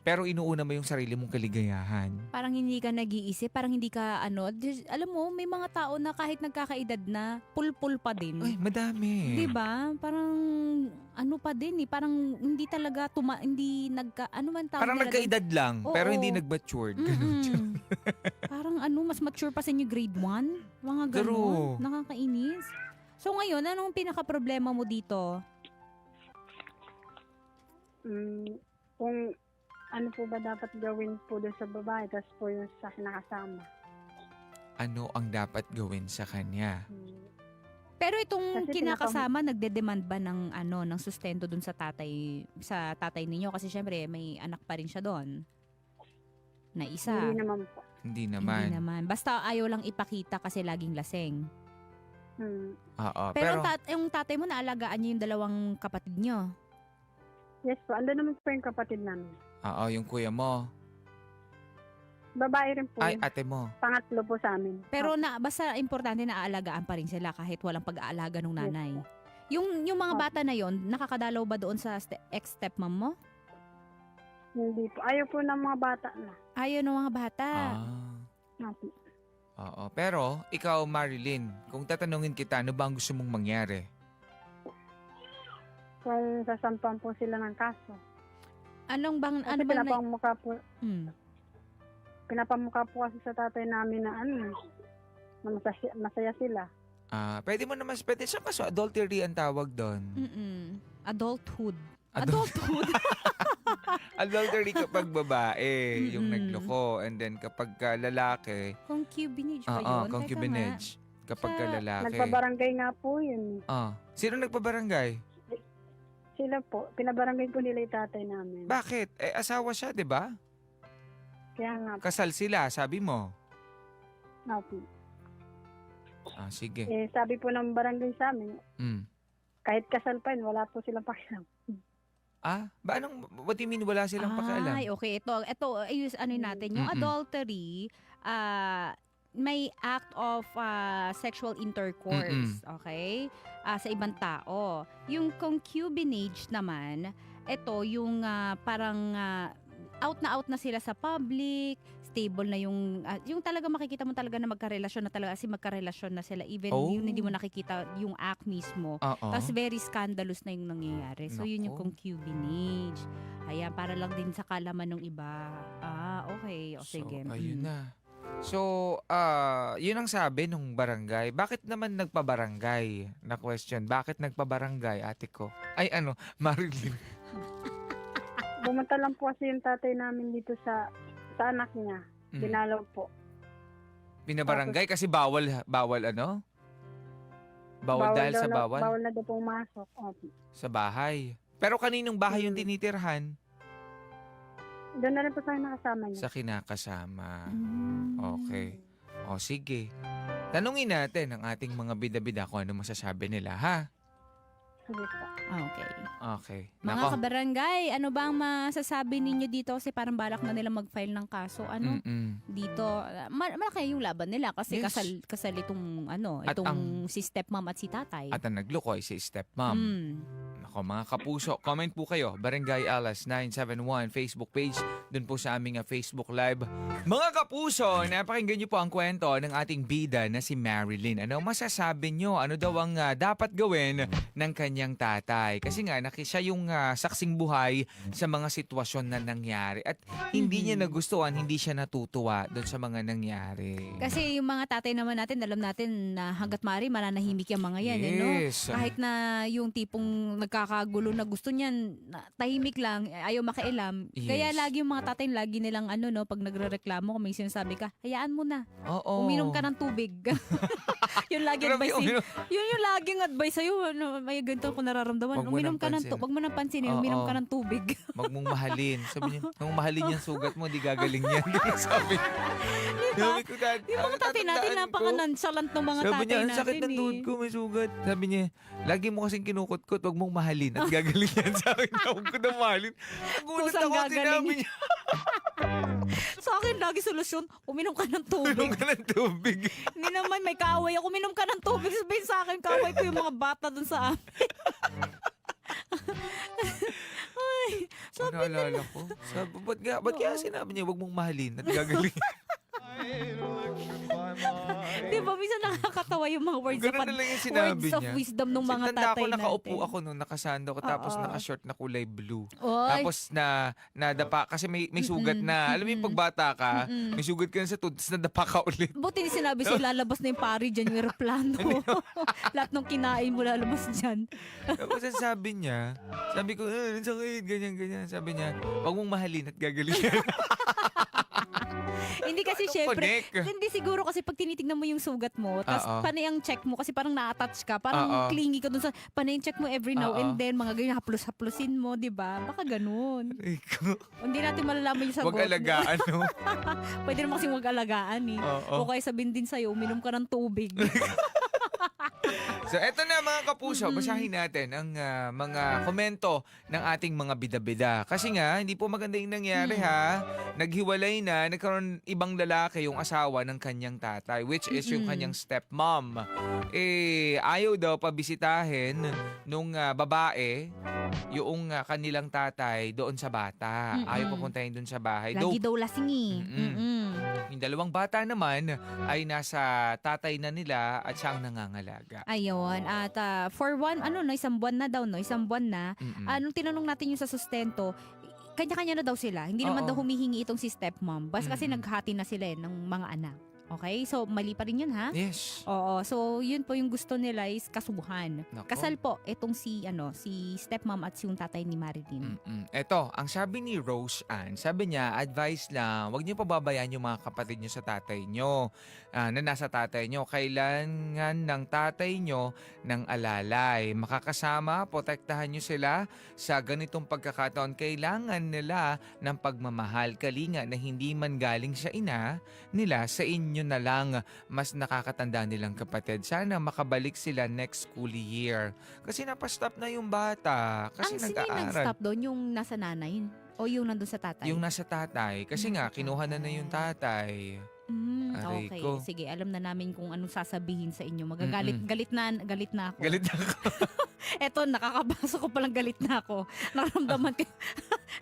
pero inuuna mo yung sarili mong kaligayahan. Parang hindi ka nag-iisip, parang hindi ka alam mo, may mga tao na kahit nagkakaedad na, pulpul pa din. Ay, madami. 'Di ba? Parang pa din eh, parang hindi talaga ano man tawag Parang nila doon? nagkaedad lang, pero Oo. hindi nag-matured. Ganun. Mm-mm. Parang mas mature pa sa inyo grade 1? Mga True. ganun. Nakakainis. So ngayon, anong pinaka-problema mo dito? Kung ano po ba dapat gawin po doon sa babae, tapos po yung sa kinakasama. Ano ang dapat gawin sa kanya? Pero itong Kasi kinakasama, nagde-demand ba ng ng sustento dun sa tatay ninyo? Kasi syempre, may anak pa rin siya doon. Na isa. Hindi naman po. Hindi Hindi naman. naman. Basta ayaw lang ipakita kasi laging laseng. Oo, Pero yung tatay mo, naalagaan niyo yung dalawang kapatid niyo. Yes po, ando naman po yung kapatid namin. oo, yung kuya mo. Babae rin po. Ay, yun. ate mo. Pangatlo po sa amin. Pero basta importante na aalagaan pa rin sila kahit walang pag-aalaga ng nanay. Yung mga Opo. bata na yon, nakakadalaw ba doon sa ex-stepmom mo? Hindi po. Ayaw po ng mga bata na. Ayaw ng mga bata. Opo. Oo. Pero, ikaw, Marilyn, kung tatanungin kita, ano ba ang gusto mong mangyari? Kung sasampan po sila ng kaso. Ano Kasi ba pinapamukha po kasi sa tatay namin na na masaya sila. Pwede siya kaso adultery ang tawag doon. Adulthood. Adulthood. Adultery kapag babae, yung nagloko. And then kapag lalaki, Concubinage ba yun? concubinage. Kapag lalaki. Nagpabarangay nga po yun. Sino nagpabarangay? Sila po. Pinabarangay po nila yung tatay namin. Bakit? Asawa siya, di ba? Kaya nga po. Kasal sila, sabi mo. Opo. Sige. Sabi po ng barangay sa amin, Mm. kahit kasal pa yun, wala po silang pakialam. What do you mean wala silang pakialam? Ay, okay. Ito natin. Yung adultery, may act of sexual intercourse, okay? Sa ibang tao. Yung concubinage naman, ito yung parang out na sila sa public, stable na yung talaga makikita mo talaga na magkarelasyon na sila even yung hindi mo nakikita yung act mismo. Tapos very scandalous na yung nangyayari. So yun yung Nako. concubinage. Ayan, para lang din sa kalaman ng iba. Okay. O sige. So, ayun na. So, yun ang sabi nung barangay. Bakit naman nagpabarangay? Na question, bakit nagpabarangay, ate ko? Ay, Marilyn. Bumunta lang po kasi yung tatay namin dito sa anak niya. Dinalaw po. Binabarangay kasi bawal Bawal dahil sa bawal? Bawal na daw pong masok. Opo. Sa bahay. Pero kaninong bahay yung tinitirhan? Doon na rin po tayo nakasama niya. Sa kinakasama. Okay. O, sige. Tanungin natin ang ating mga bida-bida kung ano masasabi nila, ha? Sige po. Okay. Okay. Mga kabarangay, ano ba ang masasabi ninyo dito? Kasi parang balak na nila mag-file ng kaso. Dito, malaki yung laban nila kasi Yes. kasal itong At si stepmom at si tatay. At ang nagloko ay si stepmom. Nako, mga kapuso, comment po kayo. Barangay Alas 971 Facebook page. Doon po sa aming Facebook Live. Mga kapuso, napakinggan niyo po ang kwento ng ating bida na si Marilyn. Ano masasabi niyo? Ano daw ang dapat gawin ng kanyang tatay? Kasi nga, siya yung saksing buhay sa mga sitwasyon na nangyari. At hindi niya nagustuhan, hindi siya natutuwa doon sa mga nangyari. Kasi yung mga tatay naman natin, alam natin na hanggat maaari mananahimik yung mga yan. No? Yes. Kahit na yung tipong nakakagulo na gusto niyan tahimik lang, ayaw makialam. Yes. Kaya lagi yung mga tatay lagi nilang pag nagrereklamo kung may sinasabi ka, hayaan mo na. Oo. Uminom ka ng tubig. Yun lagi Grabe, advice. uminom. Yun yung laging advice sa'yo. May ganito ko nararamdaman. Wag mo Uminom nang ka ng pansinin. Wag mo nang pansinin. Uminom Oo. ka ng tubig. Wag mong mahalin. Sabi niya, nung mahalin yung sugat mo, di gagaling yan. Sabi. Sabi ko, Dad, Yung mga tatay natin, tatandaan ko. napaka-nonchalant ng mga Sabi tatay niya, ang natin. sakit ng tuhod ko, may sugat. Sabi niya, lagi mo kasing kinukutkot, wag mong mahalin at gagaling yan sa akin. Huwag ko na mahalin. Nagulat Kusang ako, gagaling. sinabi niya, Sa akin, lagi solusyon, uminom ka ng tubig. uminom ka ng tubig. Hindi naman may kaaway ako. Uminom ka ng tubig. Sabihin sa akin, kaaway ko yung mga bata dun sa amin. Ay, Ano naalala ko? Sabi, ba't kaya sinabi niya, wag mong mahalin at gagaling? di ba, minsan nakakatawa yung mga words, Ganun na lang yung sinabi words of niya. wisdom ng mga Tanda tatay ko, nakaupo natin. ako nung nakasando ko, tapos Oo. naka-short na kulay blue. Oy. Tapos nadapa, kasi may sugat na. Alam mo yung pagbata ka, may sugat ka na sa tuhod, tapos nadapa ka ulit. Buti ni sinabi sa'yo, lalabas na yung pari dyan, yung aeroplano. Lahat ng kinain mo lalabas dyan. Tapos ang sabi niya, sabi ko, sakit, ganyan. Sabi niya, wag mong mahalin at gagaling. Hindi kasi Anong syempre, connect? hindi siguro kasi pag tinitignan mo yung sugat mo, tapos Oo. panay ang check mo kasi parang na-attach ka, parang Oo. clingy ka dun sa, panay ang check mo every now Oo. and then, mga ganyan, haplos-haplosin mo, di ba? Baka ganun. Hindi natin malalaman yung sagot. Wag alagaan, no? Pwede naman kasing wag alagaan eh. Oo. O kaya sabihin din sa'yo, uminom ka ng tubig. So, eto na mga kapuso, basahin natin ang mga komento ng ating mga bida-bida. Kasi nga, hindi po maganda yung nangyari ha. Naghiwalay na, nagkaroon ibang lalaki yung asawa ng kanyang tatay, which is yung kanyang stepmom. Ayaw daw pabisitahin nung babae yung kanilang tatay doon sa bata. Ayaw papuntahin doon sa bahay. Lagi daw lasing eh. Yung dalawang bata naman ay nasa tatay na nila at siya ang nangangalaga. Ayun. At isang buwan na daw, no? Isang buwan na. Nung tinanong natin yung sa sustento, kanya-kanya na daw sila. Hindi naman Oo. daw humihingi itong si stepmom. Basta kasi naghati na sila ng mga anak. Okay? So, mali pa rin yun, ha? Yes. Oo. So, yun po yung gusto nila is kasuhan. Nako. Kasal po, itong si stepmom at si yung tatay ni Marilyn. Eto, ang sabi ni Rose Ann, sabi niya, advice lang, huwag niyo pababayaan yung mga kapatid niyo sa tatay niyo, na nasa tatay niyo. Kailangan ng tatay niyo ng alalay. Makakasama, protektahan niyo sila sa ganitong pagkakataon. Kailangan nila ng pagmamahal, kalinga na hindi man galing sa ina nila, sa inyo na lang, mas nakakatanda nilang kapatid. Sana makabalik sila next school year. Kasi napastop na yung bata. Kasi Ang sino yung nag-aaral. nag-stop doon? Yung nasa nanay? O yung nandun sa tatay? Yung nasa tatay. Kasi nga, kinuha na yung tatay. Aray Okay, ko. sige. Alam na namin kung anong sasabihin sa inyo. Galit na ako. Galit na ako. Eto, nakakabasa ko palang galit na ako. Naramdaman ko.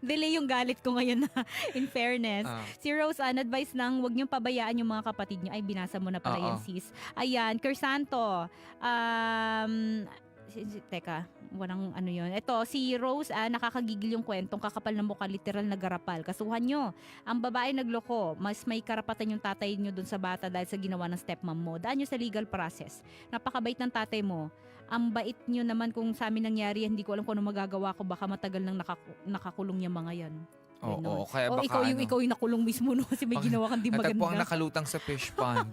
Delay yung galit ko ngayon na, in fairness. Si Rose Ann, advice lang, huwag niyong pabayaan yung mga kapatid niyo. Ay, binasa mo na pala yan, sis. Ayan, Kersanto. Teka, walang ano yun. Ito, si Rose, nakakagigil yung kwentong kakapal na mukha, literal na garapal. Kasuhan nyo, ang babae nagloko, mas may karapatan yung tatay nyo dun sa bata dahil sa ginawa ng stepmom mo. Daan nyo sa legal process. Napakabait ng tatay mo. Ang bait nyo naman kung sa amin nangyari, hindi ko alam kung ano magagawa ko. Baka matagal nang nakakulong yung mga yan. Oo, kaya O baka ikaw yung nakulong mismo no kasi may ginawa kang di natagpo ang maganda. nakalutang sa fish pond.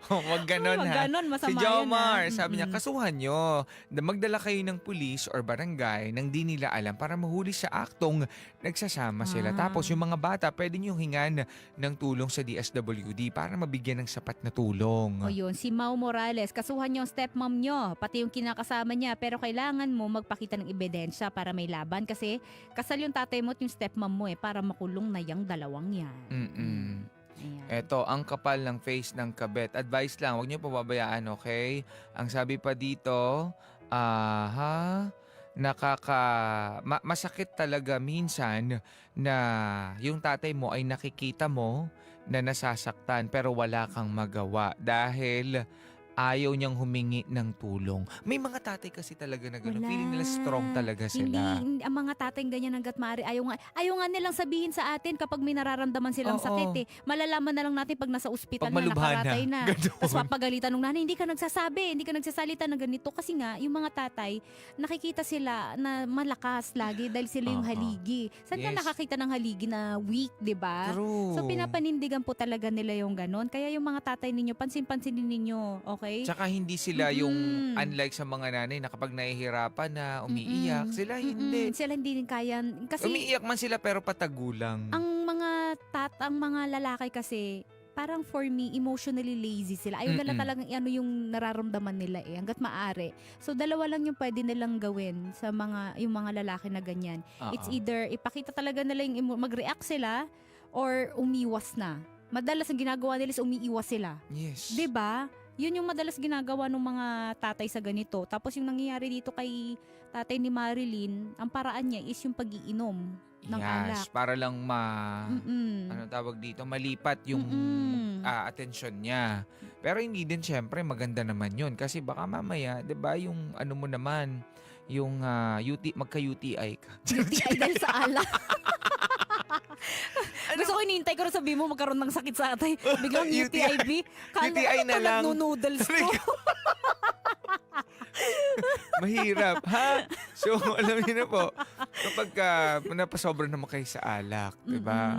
Huwag ganon ha. Ganon, masama Si yun, Jomar, ha? sabi niya, kasuhan nyo. Magdala kayo ng pulis or barangay nang di nila alam para mahuli sa aktong nagsasama sila. Tapos yung mga bata, pwede nyo hingan ng tulong sa DSWD para mabigyan ng sapat na tulong. O yun, si Mau Morales, kasuhan niyo ang stepmom nyo, pati yung kinakasama niya, pero kailangan mo magpakita ng ebidensya para may laban kasi kasal yung tatay mo at yung stepmom mo para makulong na yung dalawang yan. Ayan. Eto, ang kapal ng face ng kabet. Advice lang, huwag niyo pababayaan, okay? Ang sabi pa dito, masakit talaga minsan na yung tatay mo ay nakikita mo na nasasaktan pero wala kang magawa dahil ayaw niyang humingi ng tulong. May mga tatay kasi talaga na gano'n. Wala. Feeling nila strong talaga Hindi, sila. ang mga tatay ganyan hanggat maaari. Ayaw nga nilang sabihin sa atin kapag may nararamdaman silang Oo. sakit eh. Malalaman na lang natin pag nasa ospital Pag na, malubha nakaratay na. na. Ganun. Tapos papagalitan nung nanay, hindi ka nagsasabi, hindi ka nagsasalita ng ganito. Kasi nga, yung mga tatay, nakikita sila na malakas lagi dahil sila yung Oo. haligi. Saan ka Yes. nakakita ng haligi na weak, di ba? True. So pinapanindigan po talaga nila yung ganon. Kaya yung mga tatay ninyo, pansin-pansinin ninyo, okay? Tsaka hindi sila yung Mm-mm. unlike sa mga nanay na kapag nahihirapan na umiiyak. Mm-mm. Sila Mm-mm. hindi. Sila hindi rin kaya. Kasi Umiiyak man sila pero patagulang. ang mga lalaki kasi parang for me emotionally lazy sila. Ayaw nila Mm-mm. talagang ano yung nararamdaman nila eh hangga't maaari. So dalawa lang yung pwede nilang gawin sa yung mga lalaki na ganyan. It's Oo. either ipakita talaga nila yung mag-react sila or umiwas na. Madalas ang ginagawa nila is umiiwas sila. Yes. 'Di ba? Yun yung madalas ginagawa ng mga tatay sa ganito. Tapos yung nangyayari dito kay tatay ni Marilyn, ang paraan niya is yung pag-iinom ng alak. Para lang Mm-mm. ano tawag dito, malipat yung Mm-mm. atensyon niya. Pero hindi din syempre maganda naman yun kasi baka mamaya, 'di ba, yung ano mo naman, yung magka-UTI ka. UTI dahil sa alak. Gusto ko inintay ko na sabi mo magkaroon ng sakit sa atay. Biglang UTIB. UTI na lang. Nagno-noodles ko. Mahirap, ha? So, alam niyo na po, kapag napasobra naman kayo sa alak, 'di ba?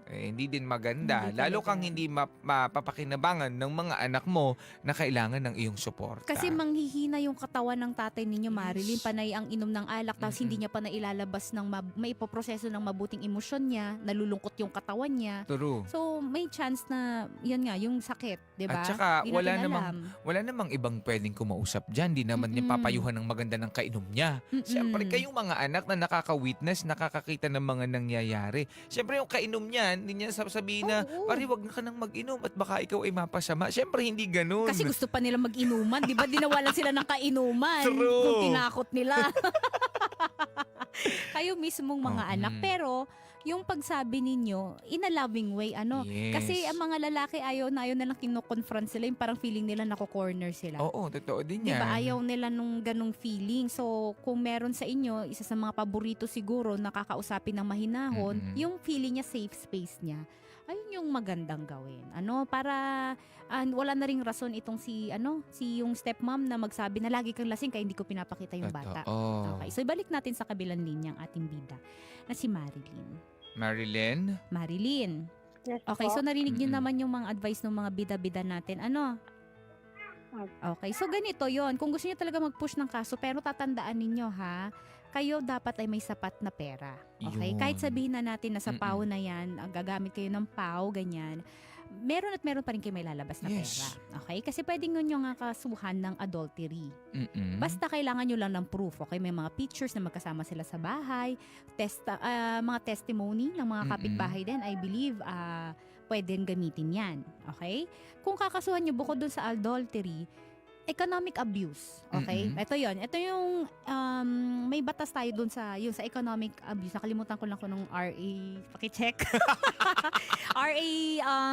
Hindi din maganda. Hindi Lalo talaga. kang hindi mapapakinabangan ng mga anak mo na kailangan ng iyong suporta. Kasi manghihina yung katawan ng tatay ninyo, Marilyn. Panay ang inom ng alak, tapos hindi niya pa nailalabas ng maipoproseso ng mabuting emosyon niya, nalulungkot yung katawan niya. True. So, may chance na, yan nga, yung sakit, di ba? At saka, Di wala natin namang, alam. wala namang ibang pwedeng kumausap dyan. Di naman niya Mm-mm. papayuhan ng maganda ng kainom niya. Mm-mm. Siyempre, kayong mga anak na nakaka-witness, nakakakita ng mga nangyayari. Siyempre, yung kainom niya, hindi niya sabihin na, Oo. pare, wag na ka nang mag-inom at baka ikaw ay mapasama. Siyempre, hindi ganun. Kasi gusto pa nila mag-inuman, di ba? Dinawalan sila ng kainuman. True. Kung tinakot nila. Kayo mismong mga Oo. anak. Pero, yung pagsabi ninyo, in a loving way, ano? Yes. Kasi ang mga lalaki ayaw na lang kino-confront sila. Yung parang feeling nila nako-corner sila. Oo, totoo din Di yan. ba? Ayaw nila nung ganong feeling. So, kung meron sa inyo, isa sa mga paborito siguro, nakakausapin ng mahinahon, Mm-mm. yung feeling niya, safe space niya. Ayun yung magandang gawin. Ano, para wala na ring rason itong si yung stepmom na magsabi na lagi kang lasing kaya hindi ko pinapakita yung bata. Totoo. Okay, so ibalik natin sa kabilang linya ang ating bida na si Marilyn. Marilyn? Yes Okay, po. so narinig niyo Mm-mm. naman yung mga advice ng mga bida-bida natin. Ano? Okay, so ganito yon. Kung gusto niyo talaga mag-push ng kaso, pero tatandaan ninyo ha, kayo dapat ay may sapat na pera. Okay? Yun. Kahit sabihin na natin na sa Mm-mm. PAO na yan, gagamit kayo ng PAO, ganyan, meron pa rin kayo may lalabas na Yes. pera. Okay? Kasi pwedeng nyo nga kasuhan ng adultery. Mm-mm. Basta kailangan nyo lang ng proof. Okay? May mga pictures na magkasama sila sa bahay, mga testimony ng mga Mm-mm. kapitbahay din, I believe, pwedeng gamitin yan. Okay? Kung kakasuhan nyo bukod dun sa adultery, economic abuse. Okay? Mm-mm. Ito yon. Ito yung may batas tayo dun sa economic abuse. Nakalimutan ko lang nung RA, paki-check. RA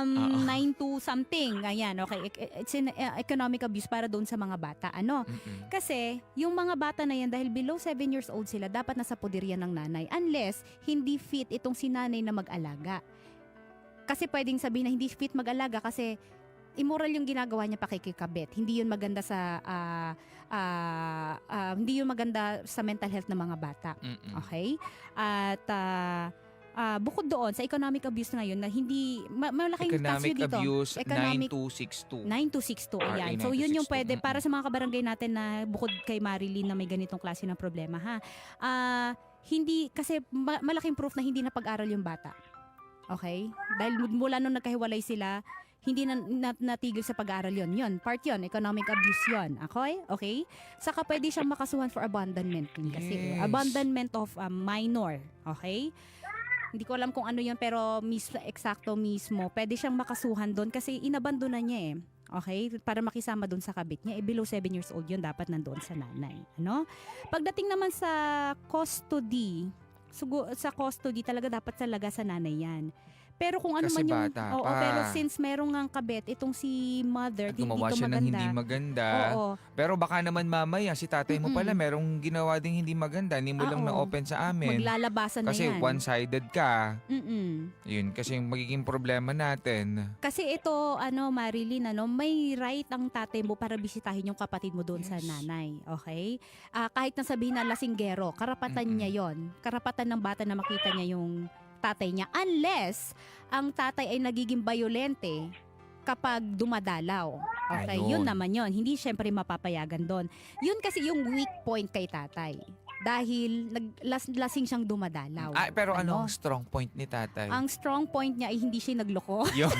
92 something. Ayan, okay. It's an economic abuse para doon sa mga bata. Ano? Mm-mm. Kasi yung mga bata na yan dahil below 7 years old sila, dapat nasa poderya ng nanay unless hindi fit itong si nanay na mag-alaga. Kasi pwedeng sabihin na hindi fit mag-alaga kasi immoral yung ginagawa niya pakikikabit. Hindi yun maganda sa mental health ng mga bata. Mm-mm. Okay? At bukod doon sa economic abuse ngayon na hindi malaking Economic kaso dito. abuse Economic 9262. 9262, ayan. RA So, yun yung 9262. pwede para sa mga kabarangay natin na bukod kay Marilyn na may ganitong klase ng problema, ha? Hindi, kasi malaking proof na hindi na pag-aral yung bata. Okay? Dahil mula nung nagkahiwalay sila, hindi na natigil sa pag-aaral yon. Yun, part yon, economic abuse yon. Okay? Okay? Saka pwede siyang makasuhan for abandonment din kasi. Yes. Abandonment of a minor. Okay? Hindi ko alam kung ano yun, pero eksakto mismo. Pwede siyang makasuhan doon kasi inabandona niya eh. Okay? Para makisama doon sa kabit niya. Below 7 years old yun, dapat nandoon sa nanay. Ano? Pagdating naman sa custody, sa custody talaga dapat talaga sa nanay yan. Pero kung ano Kasi man yung... bata Oo, pa. pero since merong ngang kabet, itong si mother, At hindi gumawa to siya ng maganda. hindi maganda. Oo. Pero baka naman mamaya, si tatay mo Mm-mm. pala, merong ginawa ding hindi maganda. Hindi mo lang Oo. na-open sa amin. Maglalabasan Kasi na yan. one-sided ka. Mm-mm. Yun, kasi yung magiging problema natin. Kasi ito, Marilyn, may right ang tatay mo para bisitahin yung kapatid mo doon sa nanay. Okay? Kahit na sabihin na lasinggero, karapatan Mm-mm. niya yon. Karapatan ng bata na makita niya yung tatay niya. Unless, ang tatay ay nagiging violente kapag dumadalaw. Okay? Ayun. Yun naman yun. Hindi syempre mapapayagan doon. Yun kasi yung weak point kay tatay. Dahil lasing siyang dumadalaw. Pero ano ang strong point ni tatay? Ang strong point niya ay hindi siya nagloko. Yun.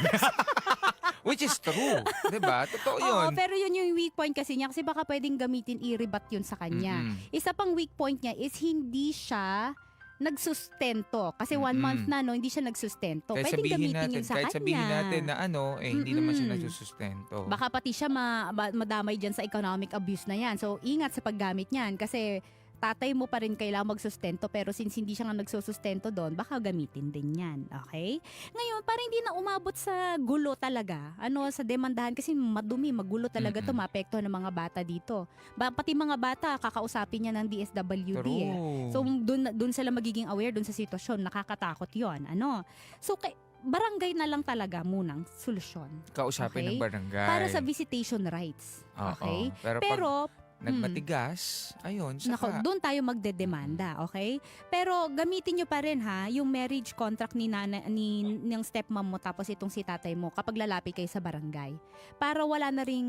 Which is true. Diba? Totoo yun. Oo, pero yun yung weak point kasi niya kasi baka pwedeng gamitin i-rebut yun sa kanya. Mm-mm. Isa pang weak point niya is hindi siya nagsustento. Kasi 1 month na, hindi siya nagsustento. Kahit Pwedeng sabihin gamitin natin, yun sa kahit kanya. sabihin natin na hindi naman siya Mm-mm. nagsusustento. Baka pati siya madamay dyan sa economic abuse na yan. So, ingat sa paggamit niyan kasi tatay mo pa rin kailangan magsustento pero since hindi siya nga nagsusustento doon, baka gamitin din yan. Okay? Ngayon, para hindi na umabot sa gulo talaga, sa demandahan kasi madumi, magulo talaga to, Mm-mm. maapektuhan ng mga bata dito. Pati mga bata, kakausapin niya ng DSWD True. So, doon sila magiging aware doon sa sitwasyon. Nakakatakot yon. So, barangay na lang talaga munang solusyon. Kausapin Okay? ng barangay. Para sa visitation rights. Oo. Okay? Pero, Pero, pag nagmatigas, ayun, nako, saka. doon tayo magdedemanda, okay? Pero gamitin nyo pa rin yung marriage contract ng stepmom mo tapos itong si tatay mo kapag lalapit kayo sa barangay. Para wala na ring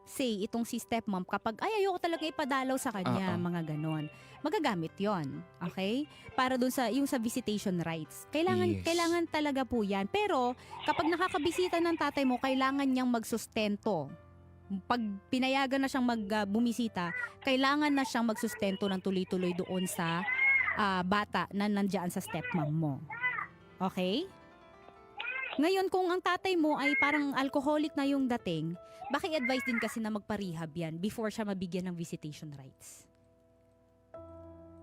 say itong si stepmom kapag ayoko talaga ipadalaw sa kanya, Oo. mga ganon. Magagamit yon, okay? Para doon sa visitation rights. Yes. Kailangan talaga po yan. Pero kapag nakakabisita ng tatay mo, kailangan niyang magsustento. Pag pinayagan na siyang bumisita, kailangan na siyang magsustento ng tuloy-tuloy doon sa bata na nandiyan sa stepmom mo. Okay? Ngayon, kung ang tatay mo ay parang alcoholic na yung dating, baki-advise din kasi na magpa-rehab yan before siya mabigyan ng visitation rights.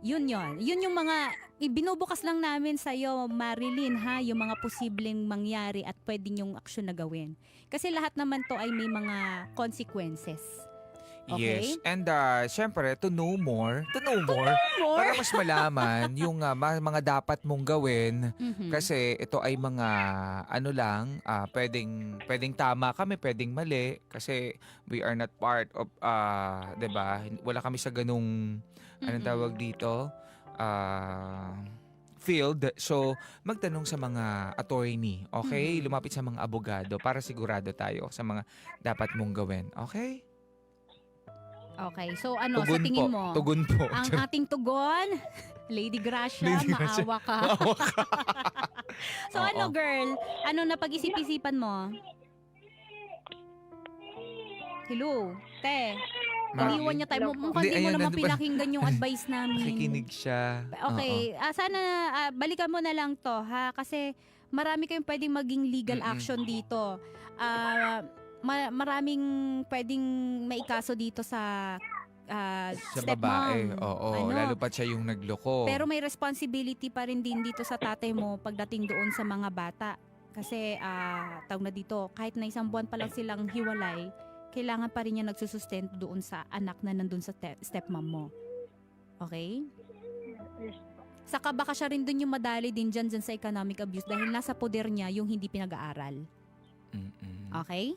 Yun yon. Yun yung mga ibinubukas lang namin sa iyo, Marilyn, yung mga posibleng mangyari at pwedeng yung aksyon na gawin. Kasi lahat naman to ay may mga consequences. Okay? Yes. And syempre, to know more, para mas malaman yung mga dapat mong gawin. Mhm. Kasi ito ay mga pwedeng tama kami, pwedeng mali. Kasi we are not part of, 'di ba? Wala kami sa ganung anong tawag dito? Field. So, magtanong sa mga attorney, okay? Lumapit sa mga abogado para sigurado tayo sa mga dapat mong gawin. Okay? Okay. So sa tingin mo? Tugon po. Ang ating tugon, Lady Gracia, Lady Gracia. maawa ka. So Oo. girl? Ano na pag-isip-isipan mo? Hello? Te, iniwan niya tayo. Mukhang di mo naman pinakinggan yung advice namin. Nakikinig siya. Okay. Sana balikan mo na lang to, ha? Kasi marami kayong pwedeng maging legal action dito. Maraming pwedeng maikaso dito sa Sa stepmom. babae. Oo. Lalo pa siya yung nagloko. Pero may responsibility pa rin din dito sa tatay mo pagdating doon sa mga bata. Kasi, tawag na dito, kahit na 1 buwan pa lang silang hiwalay, kailangan pa rin niya nagsusustento doon sa anak na nandun sa stepmom mo. Okay? Yes. Saka baka siya rin dun yung madali din dyan sa economic abuse dahil nasa poder niya yung hindi pinag-aaral. Okay?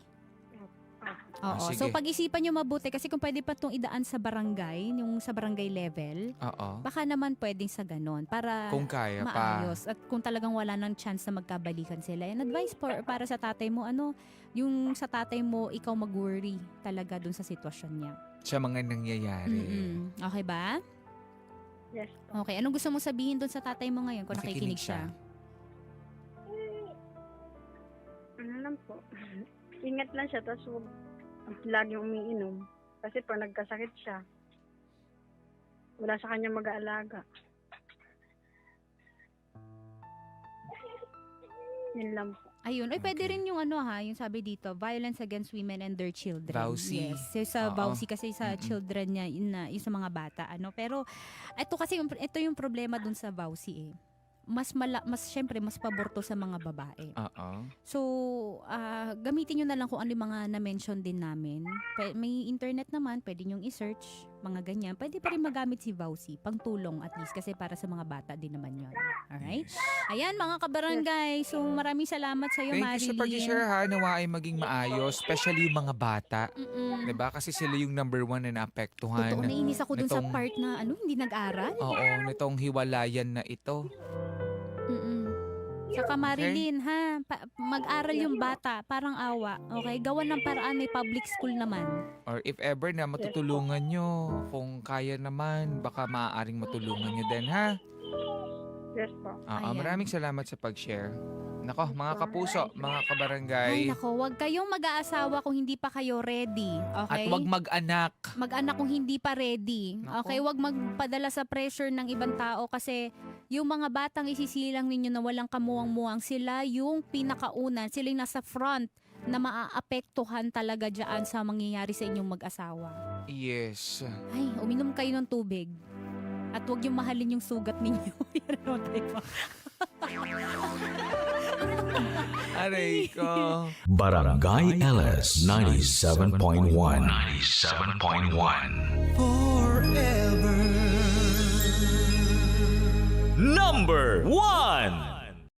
Oo. Sige. So pag-isipan nyo mabuti kasi kung pwede pa itong idaan sa barangay, yung sa barangay level, Oo. baka naman pwedeng sa ganon para Kung kaya pa. maayos. At kung talagang wala ng chance na magkabalikan sila. And advice para sa tatay mo, yung sa tatay mo, ikaw mag-worry talaga dun sa sitwasyon niya. Sa mga nangyayari. Okay ba? Yes. Okay. Anong gusto mong sabihin dun sa tatay mo ngayon kung nakikinig siya? Ano lang po. Ingat lang siya, tapos huwag laging umiinom. Kasi pag nagkasakit siya, wala sa kanya mag-aalaga. Yun lang po. Ayun. Ay, pwede Okay. rin yung yung sabi dito, violence against women and their children. VAUSI. Yes. So, sa Oo. VAUSI kasi sa children niya, yung sa mga bata. Pero, ito kasi, ito yung problema dun sa VAUSI eh. syempre mas pabor to sa mga babae. Oo. So, gamitin nyo na lang kung ano yung mga na-mention din namin. May internet naman, pwede nyong i-search, mga ganyan. Pwede pa rin magamit si Vowsy, pangtulong at least, kasi para sa mga bata din naman yun. Alright? Ayan, mga kabarangay. So, maraming salamat sa'yo, Thank Marilyn. you sa pag-share ha, nawa ay maging maayos, especially yung mga bata. Mm-mm. 'Di ba? Kasi sila yung number 1 na naapektuhan. Totoo, nainis ako dun sa nitong- part na hindi nag-aral. Oo, nitong hiwalayan na ito. Mm-mm. Saka Marilyn, ha, mag-aral yung bata, parang awa. Okay, gawan ng paraan, may public school naman. Or if ever na matutulungan nyo, kung kaya naman, baka maaaring matulungan nyo din, ha? Yes po. Ayan. Maraming salamat sa pag-share. Nako, mga kapuso, mga kabarangay, Ay, nako, wag kayong mag-aasawa kung hindi pa kayo ready. at Okay? wag mag-anak. Mag-anak kung hindi pa ready. Nako. Okay, wag magpadala sa pressure ng ibang tao kasi yung mga batang isisilang ninyo na walang kamuwang-muwang, sila yung pinakauna, sila yung nasa front na maaapektuhan talaga dyan sa mangyayari sa inyong mag-asawa. Yes. Ay, uminom kayo ng tubig. At huwag yung mahalin yung sugat ninyo. Aray ko. Barangay LS 97.1. 97.1. Number 1.